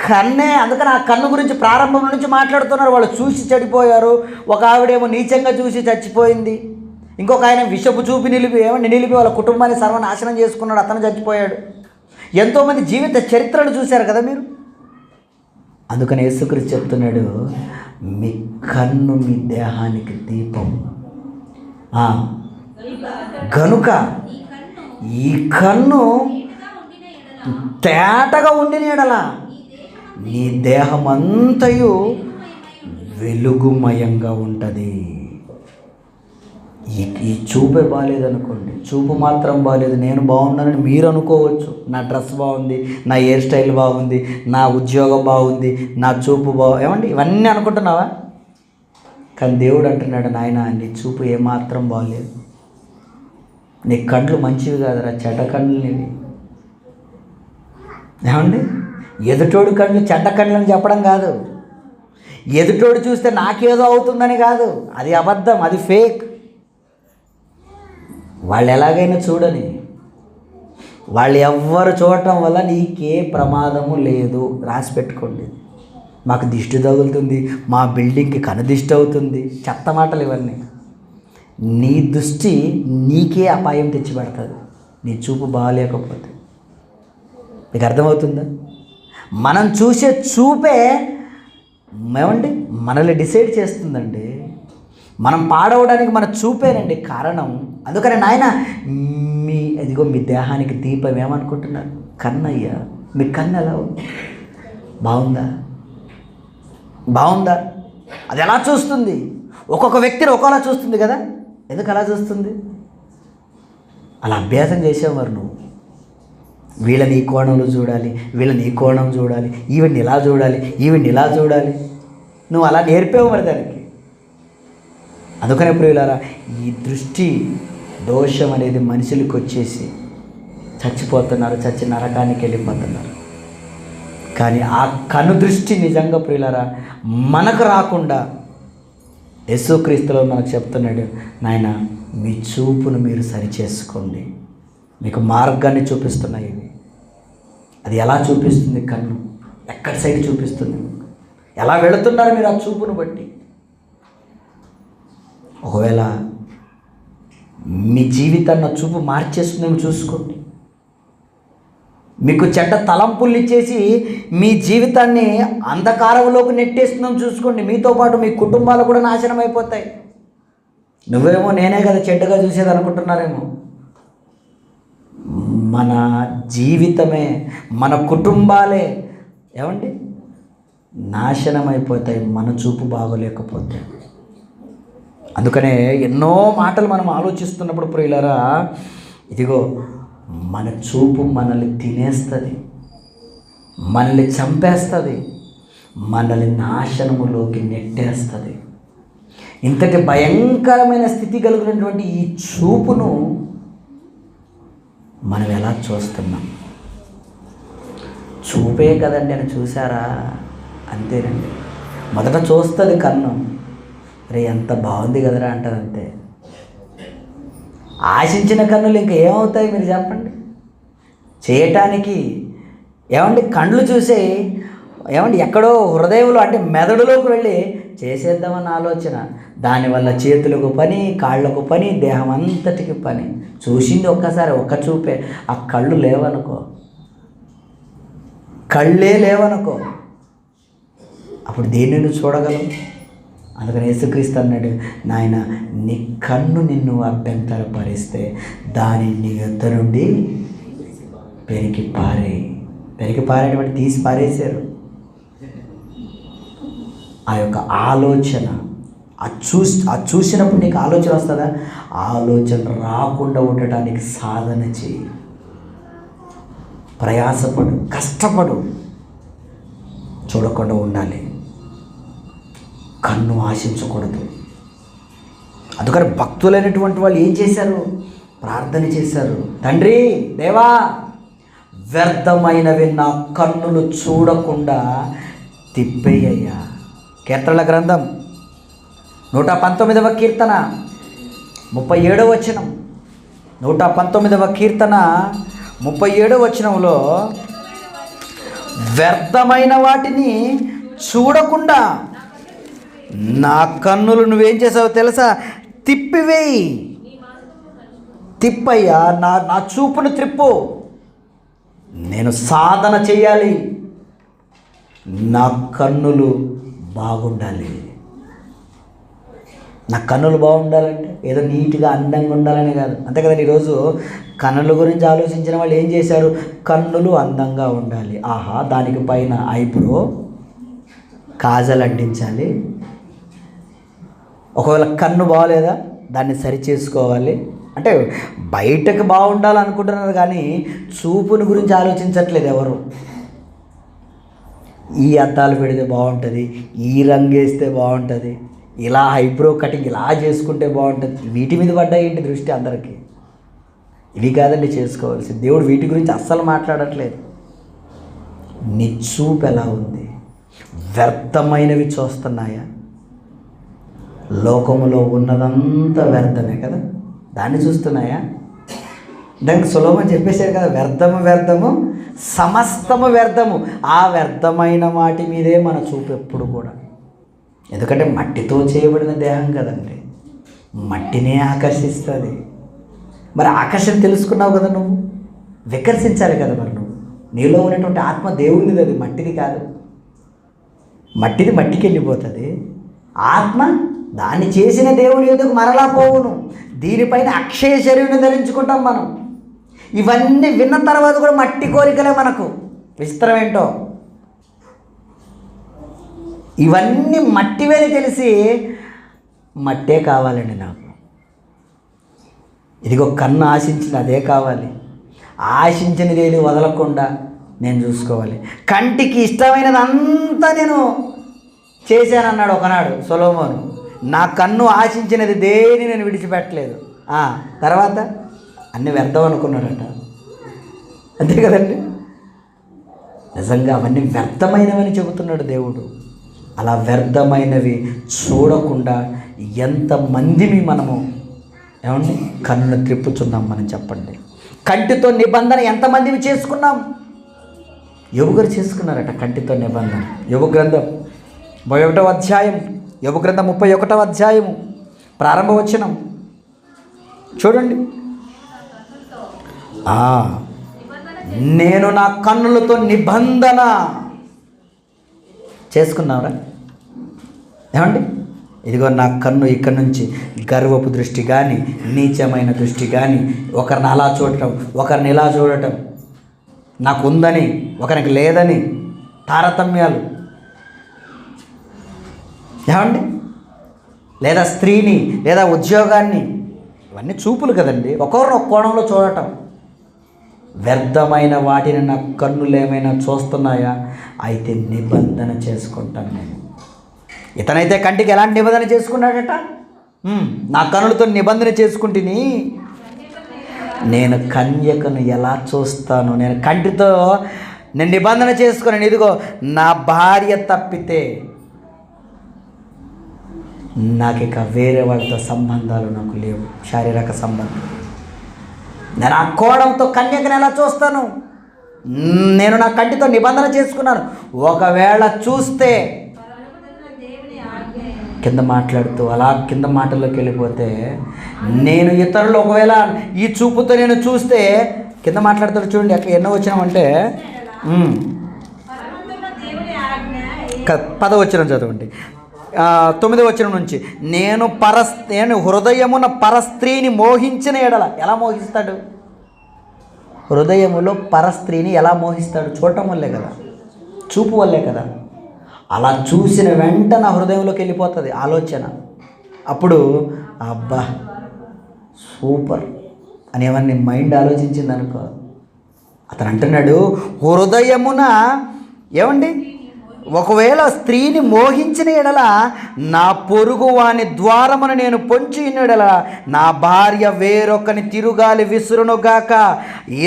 కన్నే. అందుకని ఆ కన్ను గురించి ప్రారంభం నుంచి మాట్లాడుతున్నారు. వాళ్ళు చూసి చెడిపోయారు. ఒక ఆవిడేమో నీచంగా చూసి చచ్చిపోయింది. ఇంకొక ఆయన విషపు చూపి నిలిపి వాళ్ళ కుటుంబాన్ని సర్వనాశనం చేసుకున్నాడు, అతను చచ్చిపోయాడు. ఎంతోమంది జీవిత చరిత్రలు చూశారు కదా మీరు. అందుకని యేసుక్రీస్తు చెప్తున్నాడు, మీ కన్ను మీ దేహానికి దీపం. గనుక ఈ కన్ను తేటగా ఉండిన ఎడల నీ దేహమంతయు వెలుగుమయంగా ఉంటుంది. ఈ చూపే బాగాలేదనుకోండి, చూపు మాత్రం బాగాలేదు, నేను బాగున్నానని మీరు అనుకోవచ్చు. నా డ్రెస్ బాగుంది, నా హెయిర్ స్టైల్ బాగుంది, నా ఉద్యోగం బాగుంది, నా చూపు ఏమండి ఇవన్నీ అనుకుంటున్నావా? కానీ దేవుడు అంటున్నాడు, నాయన నీ చూపు ఏమాత్రం బాగలేదు, నీ కళ్ళు మంచివి కాదురా, చెడ్డ కళ్ళు నీవి. ఏమండి ఎదుటోడు కళ్ళు చెడ్డ కళ్ళు అని చెప్పడం కాదు, ఎదుటోడు చూస్తే నాకేదో అవుతుందని కాదు, అది అబద్ధం, అది ఫేక్. వాళ్ళు ఎలాగైనా చూడని, వాళ్ళు ఎవ్వరు చూడటం వల్ల నీకే ప్రమాదము లేదు. రాసి పెట్టుకోండి. మాకు దిష్టి తగులుతుంది, మా బిల్డింగ్కి కనుదిష్టి అవుతుంది, చెత్త మాటలు ఇవన్నీ. నీ దృష్టి నీకే అపాయం తెచ్చిపెడుతుంది, నీ చూపు బాగాలేకపోతే. మీకు అర్థమవుతుందా? మనం చూసే చూపే ఏమండి మనల్ని డిసైడ్ చేస్తుందండి. మనం పాడవడానికి మన చూపేనండి కారణం. అందుకని నాయన ఇదిగో మీ దేహానికి దీపం ఏమనుకుంటున్నారు? కన్నయ్యా, మీ కన్ను ఎలా ఉంది? బాగుందా? అది ఎలా చూస్తుంది? ఒక్కొక్క వ్యక్తిని ఒక్కోలా చూస్తుంది కదా. ఎందుకు అలా చూస్తుంది? అలా అభ్యాసం చేసేవారు. నువ్వు వీళ్ళని ఈ కోణంలో చూడాలి, వీళ్ళని ఈ కోణం చూడాలి, ఈవిడ్ని ఇలా చూడాలి, ఈవిడ్ని ఇలా చూడాలి. నువ్వు అలా నేర్పేవు మరి దానికి. అందుకనే ప్రియులారా, ఈ దృష్టి దోషం అనేది మనుషులకు వచ్చేసి చచ్చిపోతున్నారు, చచ్చి నరకానికి వెళ్ళిపోతున్నారు. కానీ ఆ కను దృష్టి నిజంగా ప్రియులారా మనకు రాకుండా యేసుక్రీస్తులో మనకు చెప్తున్నాడు, నాయన మీ చూపును మీరు సరిచేసుకోండి, మీకు మార్గాన్ని చూపిస్తున్నాయి ఇవి. అది ఎలా చూపిస్తుంది? కన్ను ఎక్కడి సైడ్ చూపిస్తుంది? ఎలా వెళుతున్నారు మీరు ఆ చూపును బట్టి? ఒకవేళ మీ జీవితాన్ని చూపు మార్చేస్తుందేమో చూసుకోండి. మీకు చెడ్డ తలంపుల్ని ఇచ్చేసి మీ జీవితాన్ని అంధకారంలోకి నెట్టేస్తుందేమో చూసుకోండి. మీతో పాటు మీ కుటుంబాలు కూడా నాశనం అయిపోతాయి. నువ్వేమో నేనే కదా చెడ్డగా చూసేది అనుకుంటున్నారేమో. మన జీవితమే, మన కుటుంబాలే ఏమండి నాశనం అయిపోతాయి మన చూపు బాగోలేకపోతే. అందుకనే ఎన్నో మాటలు మనం ఆలోచిస్తున్నప్పుడు ప్రియులారా, ఇదిగో మన చూపు మనల్ని తినేస్తుంది, మనల్ని చంపేస్తుంది, మనల్ని నాశనములోకి నెట్టేస్తుంది. ఇంతటి భయంకరమైన స్థితి కలిగినటువంటి ఈ చూపును మనం ఎలా చూస్తున్నాం? చూపే కదండి అని చూసారా? అంతేనండి. మొదట చూస్తుంది కన్ను, రే ఎంత బాగుంది కదరా అంటారు, అంతే. ఆశించిన కన్నులు ఇంకా ఏమవుతాయి మీరు చెప్పండి? చేయటానికి ఏమండి కళ్ళు చూసే ఏమండి ఎక్కడో హృదయంలో అంటే మెదడులోకి వెళ్ళి చేసేద్దామన్న ఆలోచన. దానివల్ల చేతులకు పని, కాళ్ళకు పని, దేహం అంతటికి పని. చూసింది ఒక్కసారి ఒక్క చూపే. ఆ కళ్ళు లేవనుకో, కళ్ళే లేవనుకో, అప్పుడు దేన్ని నువ్వు చూడగలవు? అందుకని యేసుక్రీస్తు అన్నాడు, నాయన నీ కన్ను నిన్ను అభ్యంతరపరిస్తే దాని నీ యొద్ద నుండి పెరికి పారేటువంటి తీసి పారేశారు. ఆ యొక్క ఆలోచన చూసినప్పుడు నీకు ఆలోచన వస్తుందా? ఆలోచన రాకుండా ఉండటానికి సాధన చేయి, ప్రయాసపడు, కష్టపడు, చూడకుండా ఉండాలి. కన్ను ఆశించకూడదు. అందుకని భక్తులైనటువంటి వాళ్ళు ఏం చేశారు? ప్రార్థన చేశారు, తండ్రి దేవా వ్యర్థమైనవి నా కన్నులు చూడకుండా తిప్పేయ్యా. కీర్తనల గ్రంథం 119వ కీర్తన 37వ వచనం. 119వ కీర్తన 37వ వచనంలో, వ్యర్థమైన వాటిని చూడకుండా నా కన్నులు నువ్వేం చేసావో తెలుసా? తిప్పివేయి. తిప్పయ్యా, నా చూపును త్రిప్పు. నేను సాధన చేయాలి. నా కన్నులు బాగుండాలి. నా కన్నులు బాగుండాలంటే ఏదో నీట్గా అందంగా ఉండాలని కాదు. అంతే కదండి. ఈరోజు కన్నుల గురించి ఆలోచించిన వాళ్ళు ఏం చేశారు? కన్నులు అందంగా ఉండాలి. ఆహా, దానికి పైన ఐబ్రో, కాజల్ అంటించాలి. ఒకవేళ కన్ను బాగోలేదా దాన్ని సరి చేసుకోవాలి. అంటే బయటకు బాగుండాలనుకుంటున్నారు కానీ చూపుని గురించి ఆలోచించట్లేదు ఎవరు. ఈ అద్దాలు పెడితే బాగుంటుంది, ఈ రంగు వేస్తే బాగుంటుంది, ఇలా ఐబ్రో కటింగ్ ఇలా చేసుకుంటే బాగుంటుంది. వీటి మీద పడ్డా ఏంటి దృష్టి అందరికీ? ఇవి కాదండి చేసుకోవాల్సింది. దేవుడు వీటి గురించి అస్సలు మాట్లాడట్లేదు. నీ చూపు ఎలా ఉంది? వ్యర్థమైనవి చూస్తున్నాయా? లోకములో ఉన్నదంతా వ్యర్థమే కదా, దాన్ని చూస్తున్నాయా? దానికి సులభం చెప్పేశారు కదా, వ్యర్థము వ్యర్థము సమస్తము వ్యర్థము. ఆ వ్యర్థమైన వాటి మీదే మన చూపు ఎప్పుడు కూడా. ఎందుకంటే మట్టితో చేయబడిన దేహం కదండి, మట్టినే ఆకర్షిస్తుంది. మరి ఆకర్షణ తెలుసుకున్నావు కదా, నువ్వు వికర్షించాలి కదా. మరి నువ్వు నీలో ఉన్నటువంటి ఆత్మ దేవునిది, అది మట్టిది కాదు. మట్టిది మట్టికి వెళ్ళిపోతుంది, ఆత్మ దాన్ని చేసిన దేవుని ఎదుగు మరలా పోవును. దీనిపైన అక్షయ శరీరం ధరించుకుంటాం మనం. ఇవన్నీ విన్న తర్వాత కూడా మట్టి కోరికలే మనకు. విచిత్రం ఏంటో, ఇవన్నీ మట్టివేని తెలిసి మట్టే కావాలండి నాకు. ఇదిగో కన్ను ఆశించింది అదే కావాలి. ఆశించినది ఏది వదలకుండా నేను చూసుకోవాలి. కంటికి ఇష్టమైనది అంతా నేను చేశానన్నాడు ఒకనాడు సొలొమోను. నా కన్ను ఆశించినది దేని నేను విడిచిపెట్టలేదు. తర్వాత అన్ని వ్యర్థం అనుకున్నాడట. అంతే కదండి. నిజంగా అవన్నీ వ్యర్థమైనవని చెబుతున్నాడు దేవుడు. అలా వ్యర్థమైనవి చూడకుండా ఎంతమందిని మనము ఏమండి కన్నును త్రిప్పుచున్నాం మనం చెప్పండి. కంటితో నిబంధన ఎంతమందిని చేసుకున్నాం? యోబు గారు చేసుకున్నారట కంటితో నిబంధన. యోబు గ్రంథం 31వ అధ్యాయం, యోబు గ్రంథం 31వ అధ్యాయము ప్రారంభ వచనం చూడండి. నేను నా కన్నులతో నిబంధన చేసుకున్నావురా ఏమండి? ఇదిగో నా కన్ను ఇక్కడి నుంచి గర్వపు దృష్టి కానీ, నీచమైన దృష్టి కానీ, ఒకరిని అలా చూడటం, ఒకరిని ఇలా చూడటం, నాకు ఉందని ఒకరికి లేదని తారతమ్యాలు ఏమండి, లేదా స్త్రీని లేదా ఉద్యోగాన్ని, ఇవన్నీ చూపులు కదండి. ఒక్కొక్కరు ఒక కోణంలో చూడటం. వ్యర్థమైన వాటిని నా కన్నులు ఏమైనా చూస్తున్నాయా? అయితే నిబంధన చేసుకుంటాను నేను. ఇతనైతే కంటికి ఎలాంటి నిబంధన చేసుకున్నాడట? నా కన్నులతో నిబంధన చేసుకుంటుని, నేను కన్యకను ఎలా చూస్తాను, నేను కంటితో నేను నిబంధన చేసుకున్నాను. ఇదిగో నా భార్య తప్పితే నాకు ఇక వేరే వాళ్ళతో సంబంధాలు నాకు లేవు, శారీరక సంబంధం. నేను ఆ కోణంతో కన్యకను ఎలా చూస్తాను? నేను నా కంటితో నిబంధన చేసుకున్నాను. ఒకవేళ చూస్తే కింద మాట్లాడుతూ అలా కింద మాటల్లోకి వెళ్ళిపోతే, నేను ఇతరులు ఒకవేళ ఈ చూపుతో నేను చూస్తే, కింద మాట్లాడతాడు చూడండి అక్కడ ఎన్నో వచ్చినామంటే 10వ వచనం చదవండి, 9వ వచనం నుంచి. నేను హృదయమున పరస్త్రీని మోహించిన ఎడల. ఎలా మోహిస్తాడు? హృదయములో పరస్త్రీని ఎలా మోహిస్తాడు? చూడటం వల్లే కదా, చూపు వల్లే కదా. అలా చూసిన వెంట నా హృదయంలోకి వెళ్ళిపోతుంది ఆలోచన. అప్పుడు అబ్బా సూపర్ అని ఏమన్నా మైండ్ ఆలోచించింది అనుకో, అతను అంటున్నాడు హృదయమున ఏమండి, ఒకవేళ స్త్రీని మోహించిన ఎడల నా పొరుగు వాని ద్వారమును నేను పొంచి ఎడల నా భార్య వేరొకని తిరుగాలి విసురునుగాక,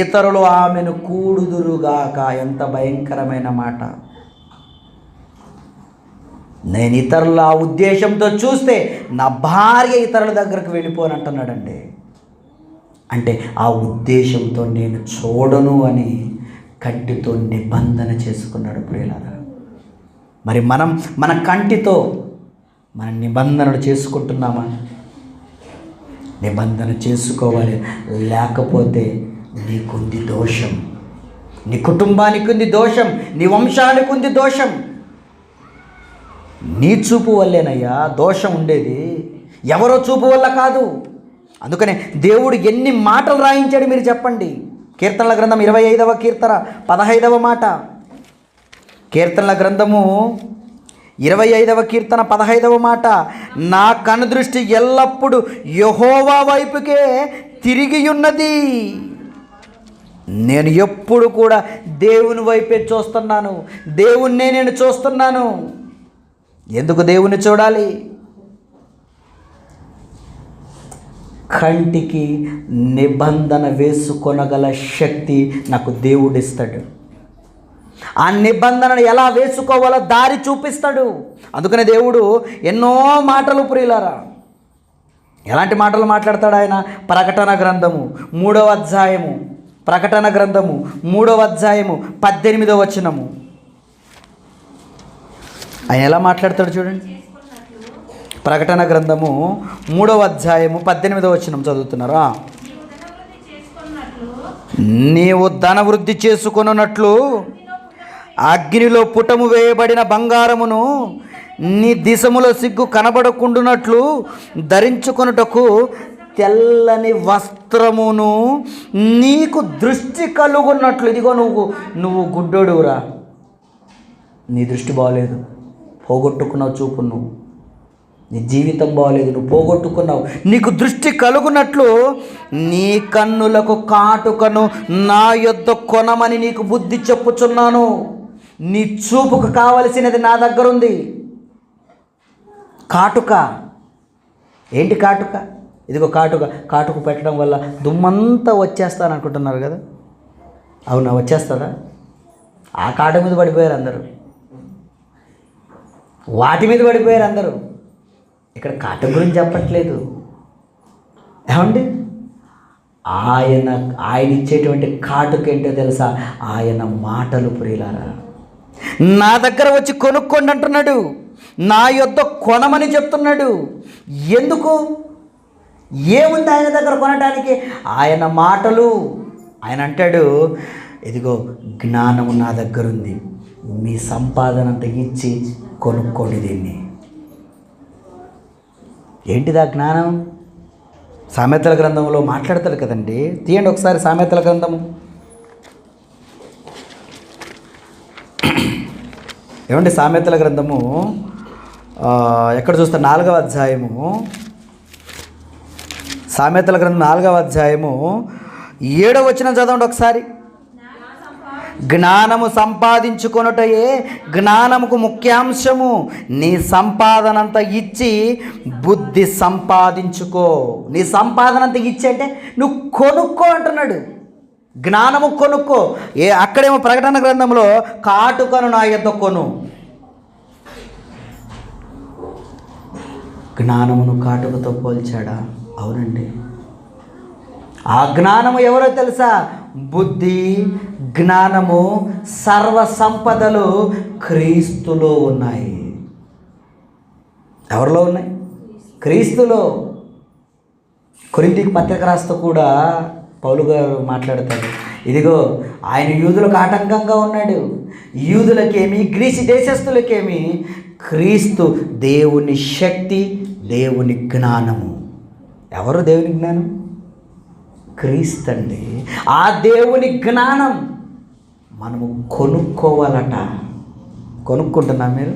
ఇతరులు ఆమెను కూడుదురుగాక. ఎంత భయంకరమైన మాట! నేను ఇతరుల ఉద్దేశంతో చూస్తే నా భార్య ఇతరుల దగ్గరకు వెళ్ళిపోను అంటున్నాడండి. అంటే ఆ ఉద్దేశంతో నేను చూడను అని కంటితో నిబంధన చేసుకున్నాడు ప్రియులారా. మరి మనం మన కంటితో మన నిబంధనలు చేసుకుంటున్నామా? నిబంధన చేసుకోవాలి, లేకపోతే నీకుంది దోషం, నీ కుటుంబానికి ఉంది దోషం, నీ వంశానికి ఉంది దోషం. నీ చూపు వల్లేనయ్యా దోషం ఉండేది, ఎవరో చూపు వల్ల కాదు. అందుకనే దేవుడు ఎన్ని మాటలు రాయించాడు మీరు చెప్పండి. కీర్తనల గ్రంథం 25వ కీర్తన 15వ మాట. కీర్తనల గ్రంథము 25వ కీర్తన 15వ మాట. నా కనుదృష్టి ఎల్లప్పుడూ యెహోవా వైపుకే తిరిగి ఉన్నది. నేను ఎప్పుడు కూడా దేవుని వైపే చూస్తున్నాను, దేవుణ్ణే నేను చూస్తున్నాను. ఎందుకు దేవుని చూడాలి? కంటికి నిబంధన వేసుకొనగల శక్తి నాకు దేవుడిస్తాడు. ఆ నిబంధనను ఎలా వేసుకోవాలో దారి చూపిస్తాడు. అందుకనే దేవుడు ఎన్నో మాటలు ప్రియులారా, ఎలాంటి మాటలు మాట్లాడతాడు ఆయన? ప్రకటన గ్రంథము 3వ అధ్యాయము, ప్రకటన గ్రంథము 3వ అధ్యాయము 18వ వచనము. ఆయన ఎలా మాట్లాడతాడు చూడండి. ప్రకటన గ్రంథము 3వ అధ్యాయము 18వ వచనం చదువుతున్నారా? నీవు ధన వృద్ధి చేసుకొనున్నట్లు అగ్నిలో పుటము వేయబడిన బంగారమును నీ దిశములో సిగ్గు కనబడకుండునట్లు ధరించుకొనుటకు తెల్లని వస్త్రమును నీకు దృష్టి కలుగున్నట్లు. ఇదిగో నువ్వు గుడ్డోడురా, నీ దృష్టి బాగలేదు, పోగొట్టుకున్నావు చూపు, నీ జీవితం బాగలేదు, నువ్వు పోగొట్టుకున్నావు, నీకు దృష్టి కలుగునట్లు నీ కన్నులకు కాటుకను నా యొద్ద కొనమని నీకు బుద్ధి చెప్పుచున్నాను. నీ చూపుకు కావలసినది నా దగ్గర ఉంది. కాటుక ఏంటి? కాటుక ఇదిగో కాటుక పెట్టడం వల్ల దుమ్మంతా వచ్చేస్తాను అనుకుంటున్నారు కదా. అవునా? వచ్చేస్తుందా? ఆ కాటు మీద పడిపోయారు అందరూ, వాటి మీద పడిపోయారు అందరూ. ఇక్కడ కాటుక గురించి చెప్పట్లేదు. ఏమండి? ఆయన ఇచ్చేటువంటి కాటుక ఏంటో తెలుసా? ఆయన మాటలు ప్రియులారా. నా దగ్గర వచ్చి కొనుక్కోండి అంటున్నాడు, నా యొద్ద కొనమని చెప్తున్నాడు. ఎందుకు? ఏముంది ఆయన దగ్గర కొనడానికి? ఆయన మాటలు. ఆయన అంటాడు, ఇదిగో జ్ఞానము నా దగ్గర ఉంది, మీ సంపాదన అంత ఇచ్చి కొనుక్కోండి దీన్ని. ఏంటిదా జ్ఞానం? సామెతల గ్రంథంలో మాట్లాడతాడు కదండి. తీయండి ఒకసారి సామెతల గ్రంథము. ఏమండి? సామెతల గ్రంథము ఎక్కడ చూస్తే 4వ అధ్యాయము, సామెతల గ్రంథం 4వ అధ్యాయము 7వ వచనం చదవండి ఒకసారి. జ్ఞానము సంపాదించుకొనుటయే జ్ఞానముకు ముఖ్యాంశము, నీ సంపాదనంతా ఇచ్చి బుద్ధి సంపాదించుకో. నీ సంపాదనంతా ఇచ్చి అంటే నువ్వు కొనుక్కో అంటున్నాడు. జ్ఞానము కొనుక్కో. అక్కడేమో ప్రకటన గ్రంథంలో కాటుకను నా యొద్ద కొను. జ్ఞానమును కాటుకతో పోల్చాడా? అవునండి. ఆ జ్ఞానము ఎవరో తెలుసా? బుద్ధి, జ్ఞానము, సర్వ సంపదలు క్రీస్తులో ఉన్నాయి. ఎవరిలో ఉన్నాయి? క్రీస్తులో. కొరింథీకి పత్రిక రాస్తూ కూడా పౌలు గారు మాట్లాడతాడు, ఇదిగో ఆయన యూదులకు ఆటంకంగా ఉన్నాడు, యూదులకేమి గ్రీసు దేశస్థులకేమి క్రీస్తు దేవుని శక్తి, దేవుని జ్ఞానము. ఎవరు దేవుని జ్ఞానం? క్రీస్తు అండి. ఆ దేవుని జ్ఞానం మనము కొనుక్కోవాలట. కొనుక్కుంటున్నా? మీరు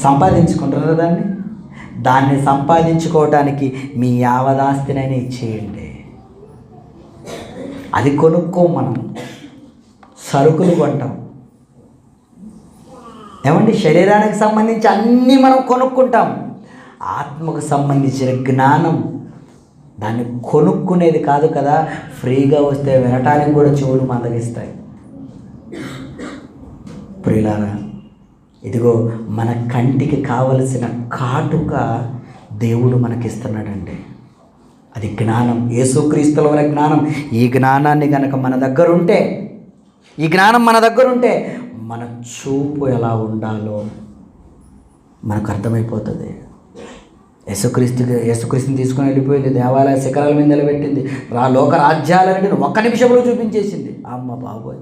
సంపాదించుకుంటున్నారా దాన్ని సంపాదించుకోవటానికి మీ యావదాస్తినైనా ఇచ్చేయండి. అది కొనుక్కోం. మనం సరుకులు కొంటాం. ఏమండి? శరీరానికి సంబంధించి అన్నీ మనం కొనుక్కుంటాం. ఆత్మకు సంబంధించిన జ్ఞానం దాన్ని కొనుక్కునేది కాదు కదా. ఫ్రీగా వస్తే వినటానికి కూడా చెవులు మందగిస్తాయి. ప్రియులారా, ఇదిగో మన కంటికి కావలసిన కాటుక దేవుడు మనకిస్తున్నాడండి. అది జ్ఞానం, యేసుక్రీస్తులో ఉన్న జ్ఞానం. ఈ జ్ఞానాన్ని కనుక మన దగ్గర ఉంటే, ఈ జ్ఞానం మన దగ్గర ఉంటే మన చూపు ఎలా మనకు అర్థమైపోతుంది. యేసుక్రీస్తుని తీసుకొని వెళ్ళిపోయింది, దేవాలయ శిఖరాల మీద నిలబెట్టింది, లోక రాజ్యాలన్నింటిని ఒక్క నిమిషంలో చూపించేసింది. అమ్మ బాబోయ్,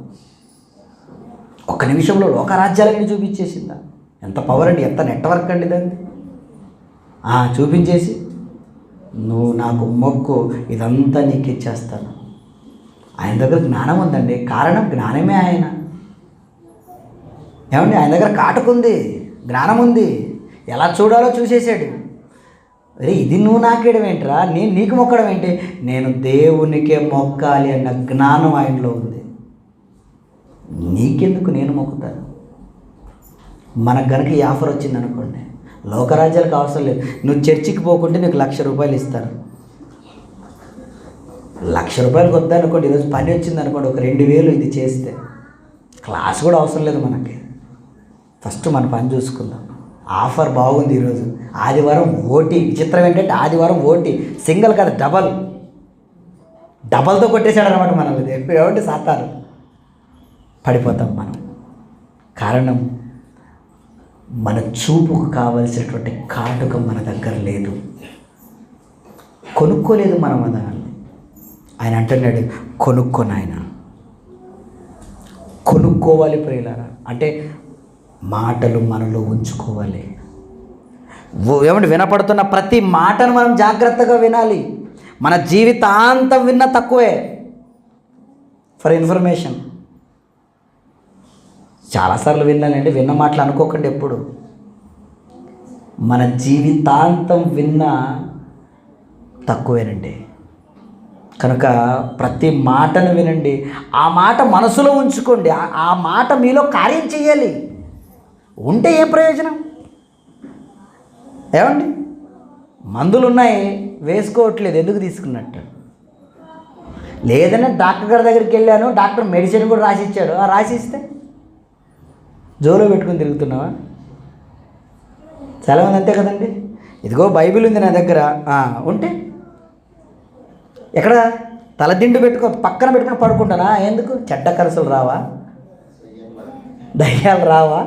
ఒక్క నిమిషంలో లోక రాజ్యాలన్నీ చూపించేసిందా? ఎంత పవర్ అండి, ఎంత నెట్వర్క్ అండి దాన్ని. చూపించేసి నువ్వు నాకు మొక్కు, ఇదంతా నీకు ఇచ్చేస్తాను. ఆయన దగ్గర జ్ఞానం ఉందండి, కారణం జ్ఞానమే ఆయన. ఏమండి, ఆయన దగ్గర కాటుకుంది, జ్ఞానం ఉంది, ఎలా చూడాలో చూసేసాడు. అరే ఇది నువ్వు నాకేయడం ఏంట్రా, నేను నీకు మొక్కడం ఏంటి, నేను దేవునికే మొక్కాలి అన్న జ్ఞానం ఆయనలో ఉంది. నీకెందుకు నేను మొక్కుతాను. మనకు కనుక ఈ ఆఫర్ వచ్చింది అనుకోండి, లోకరాజ్యాలకు అవసరం లేదు. నువ్వు చర్చికి పోకుంటే నీకు ₹1,00,000 ఇస్తారు. ₹1,00,000 వద్దనుకోండి, ఈరోజు పని వచ్చింది అనుకోండి, ఒక 2,000 ఇది చేస్తే, క్లాస్ కూడా అవసరం లేదు మనకి. ఫస్ట్ మన పని చూసుకుందాం. ఆఫర్ బాగుంది ఈరోజు, ఆదివారం ఓటీ. విచిత్రం ఏంటంటే ఆదివారం ఓటీ, సింగిల్ కాదు డబల్తో కొట్టేశాడు అనమాట మనల్ని. ఏమంటే సాతాను, పడిపోతాం మనం. కారణం మన చూపుకు కావలసినటువంటి కాటుక మన దగ్గర లేదు, కొనుక్కోలేదు మనం దాన్ని. ఆయన అంటున్నాడు, కొనుక్కోనాయన, కొనుక్కోవాలి ప్రియులారా. అంటే మాటలు మనలో ఉంచుకోవాలి. ఏమంటే వినపడుతున్న ప్రతి మాటను మనం జాగ్రత్తగా వినాలి. మన జీవితాంతం విన్న తక్కువే. ఫర్ ఇన్ఫర్మేషన్, చాలాసార్లు విన్నానండి, విన్న మాటలు అనుకోకండి ఎప్పుడు. మన జీవితాంతం విన్న తక్కువేనండి. కనుక ప్రతి మాటను వినండి, ఆ మాట మనసులో ఉంచుకోండి, ఆ మాట మీలో కార్యం చేయాలి. ఉంటే ఏ ప్రయోజనం? ఏమండి, మందులు ఉన్నాయి వేసుకోవట్లేదు, ఎందుకు తీసుకున్నట్టు? లేదన్నా డాక్టర్ గారి దగ్గరికి వెళ్ళాను, డాక్టర్ మెడిసిన్ కూడా రాసిచ్చాడు, రాసిస్తే జోలో పెట్టుకుని తిరుగుతున్నావా? చాలామంది అంతే కదండి. ఇదిగో బైబిల్ ఉంది నా దగ్గర, ఉంటే ఎక్కడ తలదిండు పక్కన పెట్టుకొని పడుకుంటానా? ఎందుకు? చెడ్డ కరసలు రావా, దయ్యాలు రావా?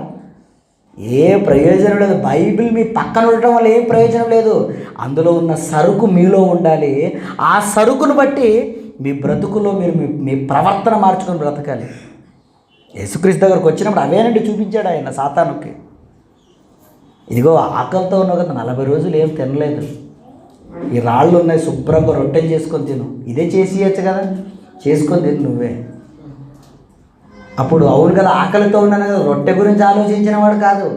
ఏ ప్రయోజనం లేదు. బైబిల్ మీ పక్కన ఉండటం వల్ల ఏం ప్రయోజనం లేదు. అందులో ఉన్న సరుకు మీలో ఉండాలి. ఆ సరుకును బట్టి మీ బ్రతుకులో మీరు మీ ప్రవర్తన మార్చుకొని బ్రతకాలి. యేసుక్రీస్తు దగ్గరకు వచ్చినప్పుడు అవేనండి చూపించాడు ఆయన సాతానుకి. ఇదిగో ఆకలితో ఉన్నావు కదా, 40 రోజులు ఏం తినలేదు, ఈ రాళ్ళు ఉన్నాయి, శుభ్రంగా రొట్టెలు చేసుకొని తిను. ఇదే చేసి ఇవ్వచ్చు కదా, చేసుకొని తిను నువ్వే. అప్పుడు అవును కదా, ఆకలితో ఉన్నాను కదా, రొట్టె గురించి ఆలోచించిన వాడు కాదు.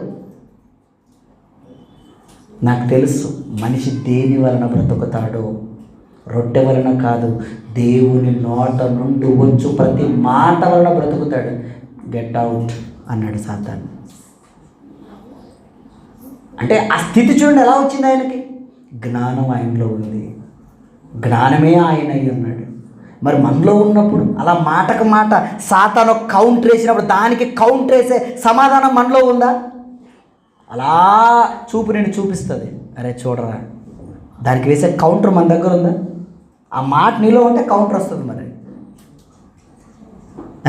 నాకు తెలుసు మనిషి దేని వలన బ్రతుకుతాడో, రొట్టె వలన కాదు, దేవుని నోట నుండి వచ్చు ప్రతి మాట వలన బ్రతుకుతాడు. గెట్ అవుట్ అన్నాడు సాతాను. అంటే ఆ స్థితి చూడండి ఎలా వచ్చింది ఆయనకి. జ్ఞానం ఆయనలో ఉంది, జ్ఞానమే ఆయన అయి ఉన్నాడు. మరి మనలో ఉన్నప్పుడు అలా మాటకు మాట సాతాను కౌంటర్ వేసినప్పుడు దానికి కౌంటర్ వేసే సమాధానం మనలో ఉందా? అలా చూపు నేను చూపిస్తుంది, అరే చూడరా, దానికి వేసే కౌంటర్ మన దగ్గర ఉందా? ఆ మాట నీలో ఉంటే కౌంటర్ వస్తుంది. మరి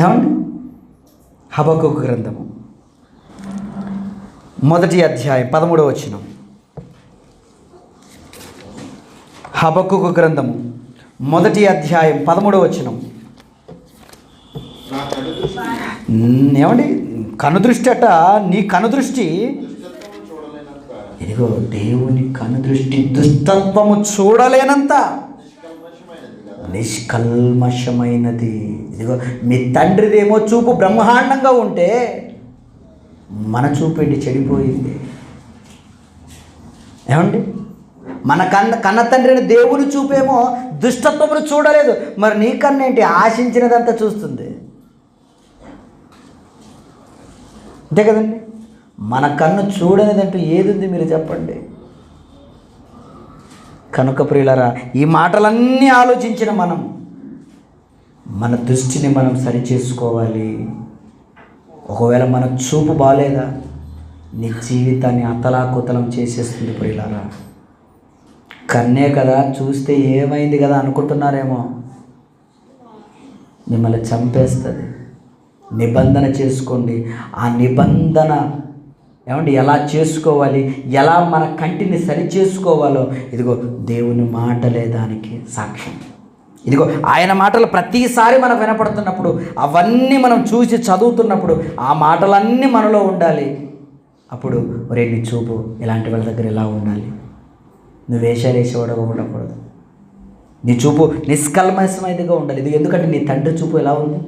ఏమండి, హబక్కూకు గ్రంథము 1వ అధ్యాయం 13వ వచనం. హబక్కూకు గ్రంథము 1వ అధ్యాయం 13వ వచనం. ఏమండి, కనుదృష్టి అట, నీ కనుదృష్టి, ఇదిగో దేవుని కనుదృష్టి దుష్టత్వము చూడలేనంత నిష్కల్మషమైనది. ఇదిగో మీ తండ్రిదేమో చూపు బ్రహ్మాండంగా ఉంటే మన చూపు ఏంటి చెడిపోయింది. ఏమండి, మన కన్న తండ్రిని దేవుని చూపేమో దుష్టత్వమును చూడలేదు, మరి నీ కన్నేంటి ఆశించినదంతా చూస్తుంది. అంతే కదండి, మన కన్ను చూడనిదంటూ ఏది ఉంది మీరు చెప్పండి. కనుక ప్రియులారా, ఈ మాటలన్నీ ఆలోచించిన మనం మన దృష్టిని మనం సరిచేసుకోవాలి. ఒకవేళ మన చూపు బాలేదా, నీ జీవితాన్ని అతలాకుతలం చేసేస్తుంది ప్రియులారా. కన్నే కదా, చూస్తే ఏమైంది కదా అనుకుంటున్నారేమో, మిమ్మల్ని చంపేస్తుంది. నిబంధన చేసుకోండి. ఆ నిబంధన ఏమంటే ఎలా చేసుకోవాలి, ఎలా మన కంటిని సరి చేసుకోవాలో ఇదిగో దేవుని మాటలే దానికి సాక్ష్యం. ఇదిగో ఆయన మాటలు ప్రతిసారి మనకు వినపడుతున్నప్పుడు, అవన్నీ మనం చూసి చదువుతున్నప్పుడు ఆ మాటలన్నీ మనలో ఉండాలి. అప్పుడు ఒరే నీ చూపు ఇలాంటి వాళ్ళ దగ్గర ఎలా ఉండాలి, నువ్వు వేషాలు వేసేవాడుగా ఉండకూడదు, నీ చూపు నిష్కల్మషమైనదిగా ఉండాలి. ఇది ఎందుకంటే నీ తండ్రి చూపు ఎలా ఉంది,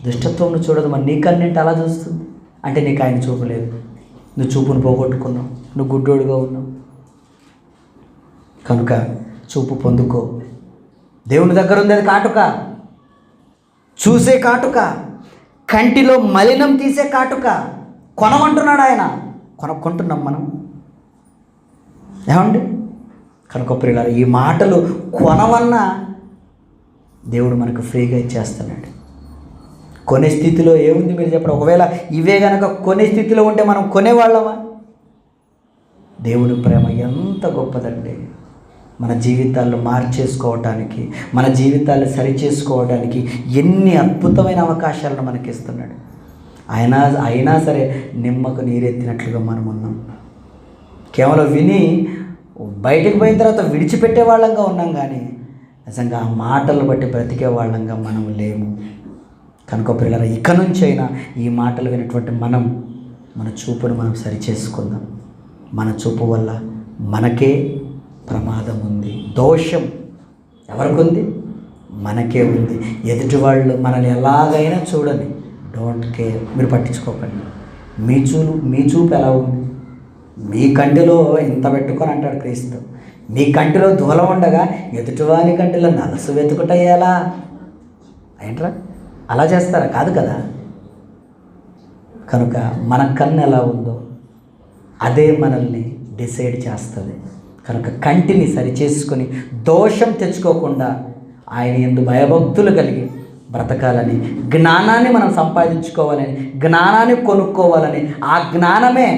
దుష్టత్వం చూడదు. మరి నీ కన్నేంటి అలా చూస్తుంది అంటే నీకు ఆయన చూపు లేదు, నువ్వు చూపును పోగొట్టుకున్నావు, నువ్వు గుడ్డోడుగా ఉన్నావు. కనుక చూపు పొందుకో. దేవుని దగ్గర ఉంది అది కాటుక, చూసే కాటుక, కంటిలో మలినం తీసే కాటుక. కొనమంటున్నాడు ఆయన, కొనుక్కుంటున్నాం మనం ఏమండి. కనుక ప్రియులారా, ఈ మాటలు కొనవన్నా దేవుడు మనకు ఫ్రీగా ఇచ్చేస్తున్నాడు. కొనే స్థితిలో ఏముంది మీరు చెప్పండి? ఒకవేళ ఇవే కనుక కొనే స్థితిలో ఉంటే మనం కొనేవాళ్ళమా? దేవుని ప్రేమ ఎంత గొప్పదండి. మన జీవితాల్లో మార్చేసుకోవటానికి, మన జీవితాలు సరిచేసుకోవడానికి ఎన్ని అద్భుతమైన అవకాశాలను మనకి ఇస్తున్నాడు. అయినా సరే నిమ్మకు నీరెత్తినట్లుగా మనం ఉన్నాం. కేవలం విని బయటకు పోయిన తర్వాత విడిచిపెట్టే వాళ్ళంగా ఉన్నాం, కానీ నిజంగా ఆ మాటలు బట్టి బ్రతికే వాళ్ళంగా మనం లేము. కనుక ప్రియులారా, ఇక నుంచి అయినా ఈ మాటలు వినటువంటి మన చూపును మనం సరిచేసుకుందాం. మన చూపు వల్ల మనకే ప్రమాదం ఉంది, దోషం ఎవరికి ఉంది? మనకే ఉంది. ఎదుటి వాళ్ళు మనల్ని ఎలాగైనా చూడని, డోంట్ కేర్, మీరు పట్టించుకోకండి. మీ చూపు ఎలా ఉంది? మీ కంటిలో ఇంత పెట్టుకొని అంటాడు క్రీస్తు, మీ కంటిలో దూలం ఉండగా ఎదుటివాని కంటిలో నలసు వెతుకుటయ్యేలా. ఏంట్రా అలా చేస్తారా? కాదు కదా. కనుక మన కన్ను ఎలా ఉందో అదే మనల్ని డిసైడ్ చేస్తుంది. కనుక కంటిని సరిచేసుకొని దోషం తెచ్చుకోకుండా ఆయన యందు భయభక్తులు కలిగి బ్రతకాలని, జ్ఞానాన్ని మనం సంపాదించుకోవాలని, జ్ఞానాన్ని కొనుక్కోవాలని, ఆ జ్ఞానమే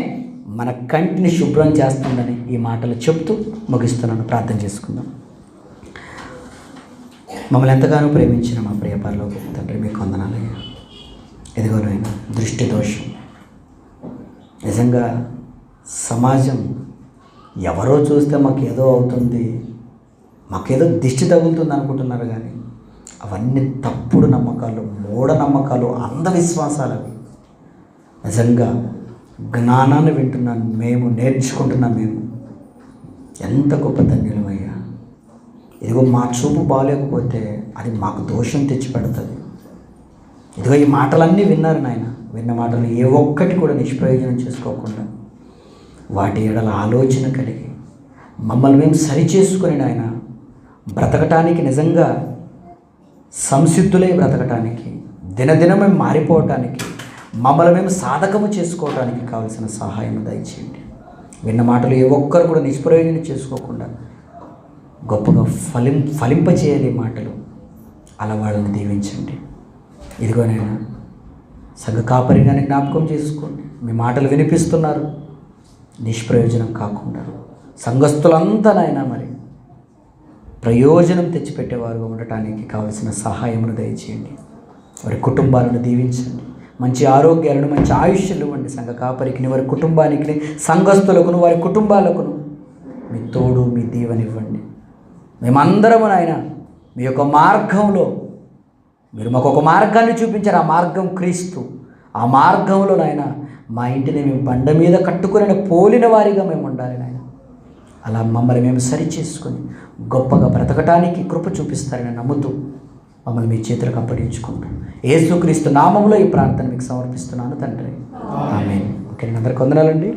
మన కంటిని శుభ్రం చేస్తుందని ఈ మాటలు చెప్తూ ముగిస్తున్నాను. ప్రార్థన చేసుకుందాం. మమ్మల్ని ఎంతగానో ప్రేమించిన మా ప్రియ పరలోకపు తండ్రి, మీకు వందనాలయ్యా. ఇదిగోనైనా దృష్టి దోషం నిజంగా సమాజం ఎవరో చూస్తే మాకేదో అవుతుంది, మాకేదో దిష్టి తగులుతుంది అనుకుంటున్నారు, కానీ అవన్నీ తప్పుడు నమ్మకాలు, మూఢనమ్మకాలు, అంధవిశ్వాసాలు. నిజంగా జ్ఞానాన్ని వింటున్నాను మేము, నేర్చుకుంటున్నాం మేము. ఎంత గొప్ప ధన్యులమయ్యా. ఇదిగో మా చూపు బాగాలేకపోతే అది మాకు దోషం తెచ్చిపెడుతుంది. ఇదిగో ఈ మాటలన్నీ విన్నారు నాయన, విన్న మాటలు ఏ ఒక్కటి కూడా నిష్ప్రయోజనం చేసుకోకుండా వాటి ఎడల ఆలోచన కలిగి మమ్మల్ని మేము సరిచేసుకొని నాయన బ్రతకటానికి, నిజంగా సంసిద్ధులై బ్రతకటానికి, దినదినం మేము మారిపోవటానికి, మమ్మల్ని మేము సాధకము చేసుకోవడానికి కావలసిన సహాయం దయచేయండి. విన్న మాటలు ఏ ఒక్కరు కూడా నిష్ప్రయోజనం చేసుకోకుండా గొప్పగా ఫలింపచేయాలి మాటలు. అలా వాళ్ళని దీవించండి. ఇదిగోనైనా సంఘ కాపరిగానే జ్ఞాపకం చేసుకోండి. మీ మాటలు వినిపిస్తున్నారు, నిష్ప్రయోజనం కాకుండా సంఘస్థులంతానైనా మరి ప్రయోజనం తెచ్చిపెట్టేవారుగా ఉండటానికి కావలసిన సహాయమును దయచేయండి. వారి కుటుంబాలను దీవించండి. మంచి ఆరోగ్యాలను, మంచి ఆయుష్యులు ఇవ్వండి. సంఘ కాపరికి, వారి కుటుంబానికి, సంఘస్థులకును, వారి కుటుంబాలకును మీ తోడు, మీ దీవెనివ్వండి. మేమందరము నాయన మీ యొక్క మార్గంలో, మీరు మాకు ఒక మార్గాన్ని చూపించారు. ఆ మార్గం క్రీస్తు. ఆ మార్గంలో నాయన మా ఇంటిని మేము బండ మీద కట్టుకుని పోలిన వారిగా మేము ఉండాలి నాయన. అలా మమ్మల్ని మేము సరిచేసుకొని గొప్పగా బ్రతకటానికి కృప చూపిస్తారని నమ్ముతూ మమ్మల్ని మీ చేతులకు అప్పగించుకుంటాం. యేసుక్రీస్తు నామములో ఈ ప్రార్థన మీకు సమర్పిస్తున్నాను తండ్రి. ఆమేన్. ఓకే, అందరికీ వందనాలండి.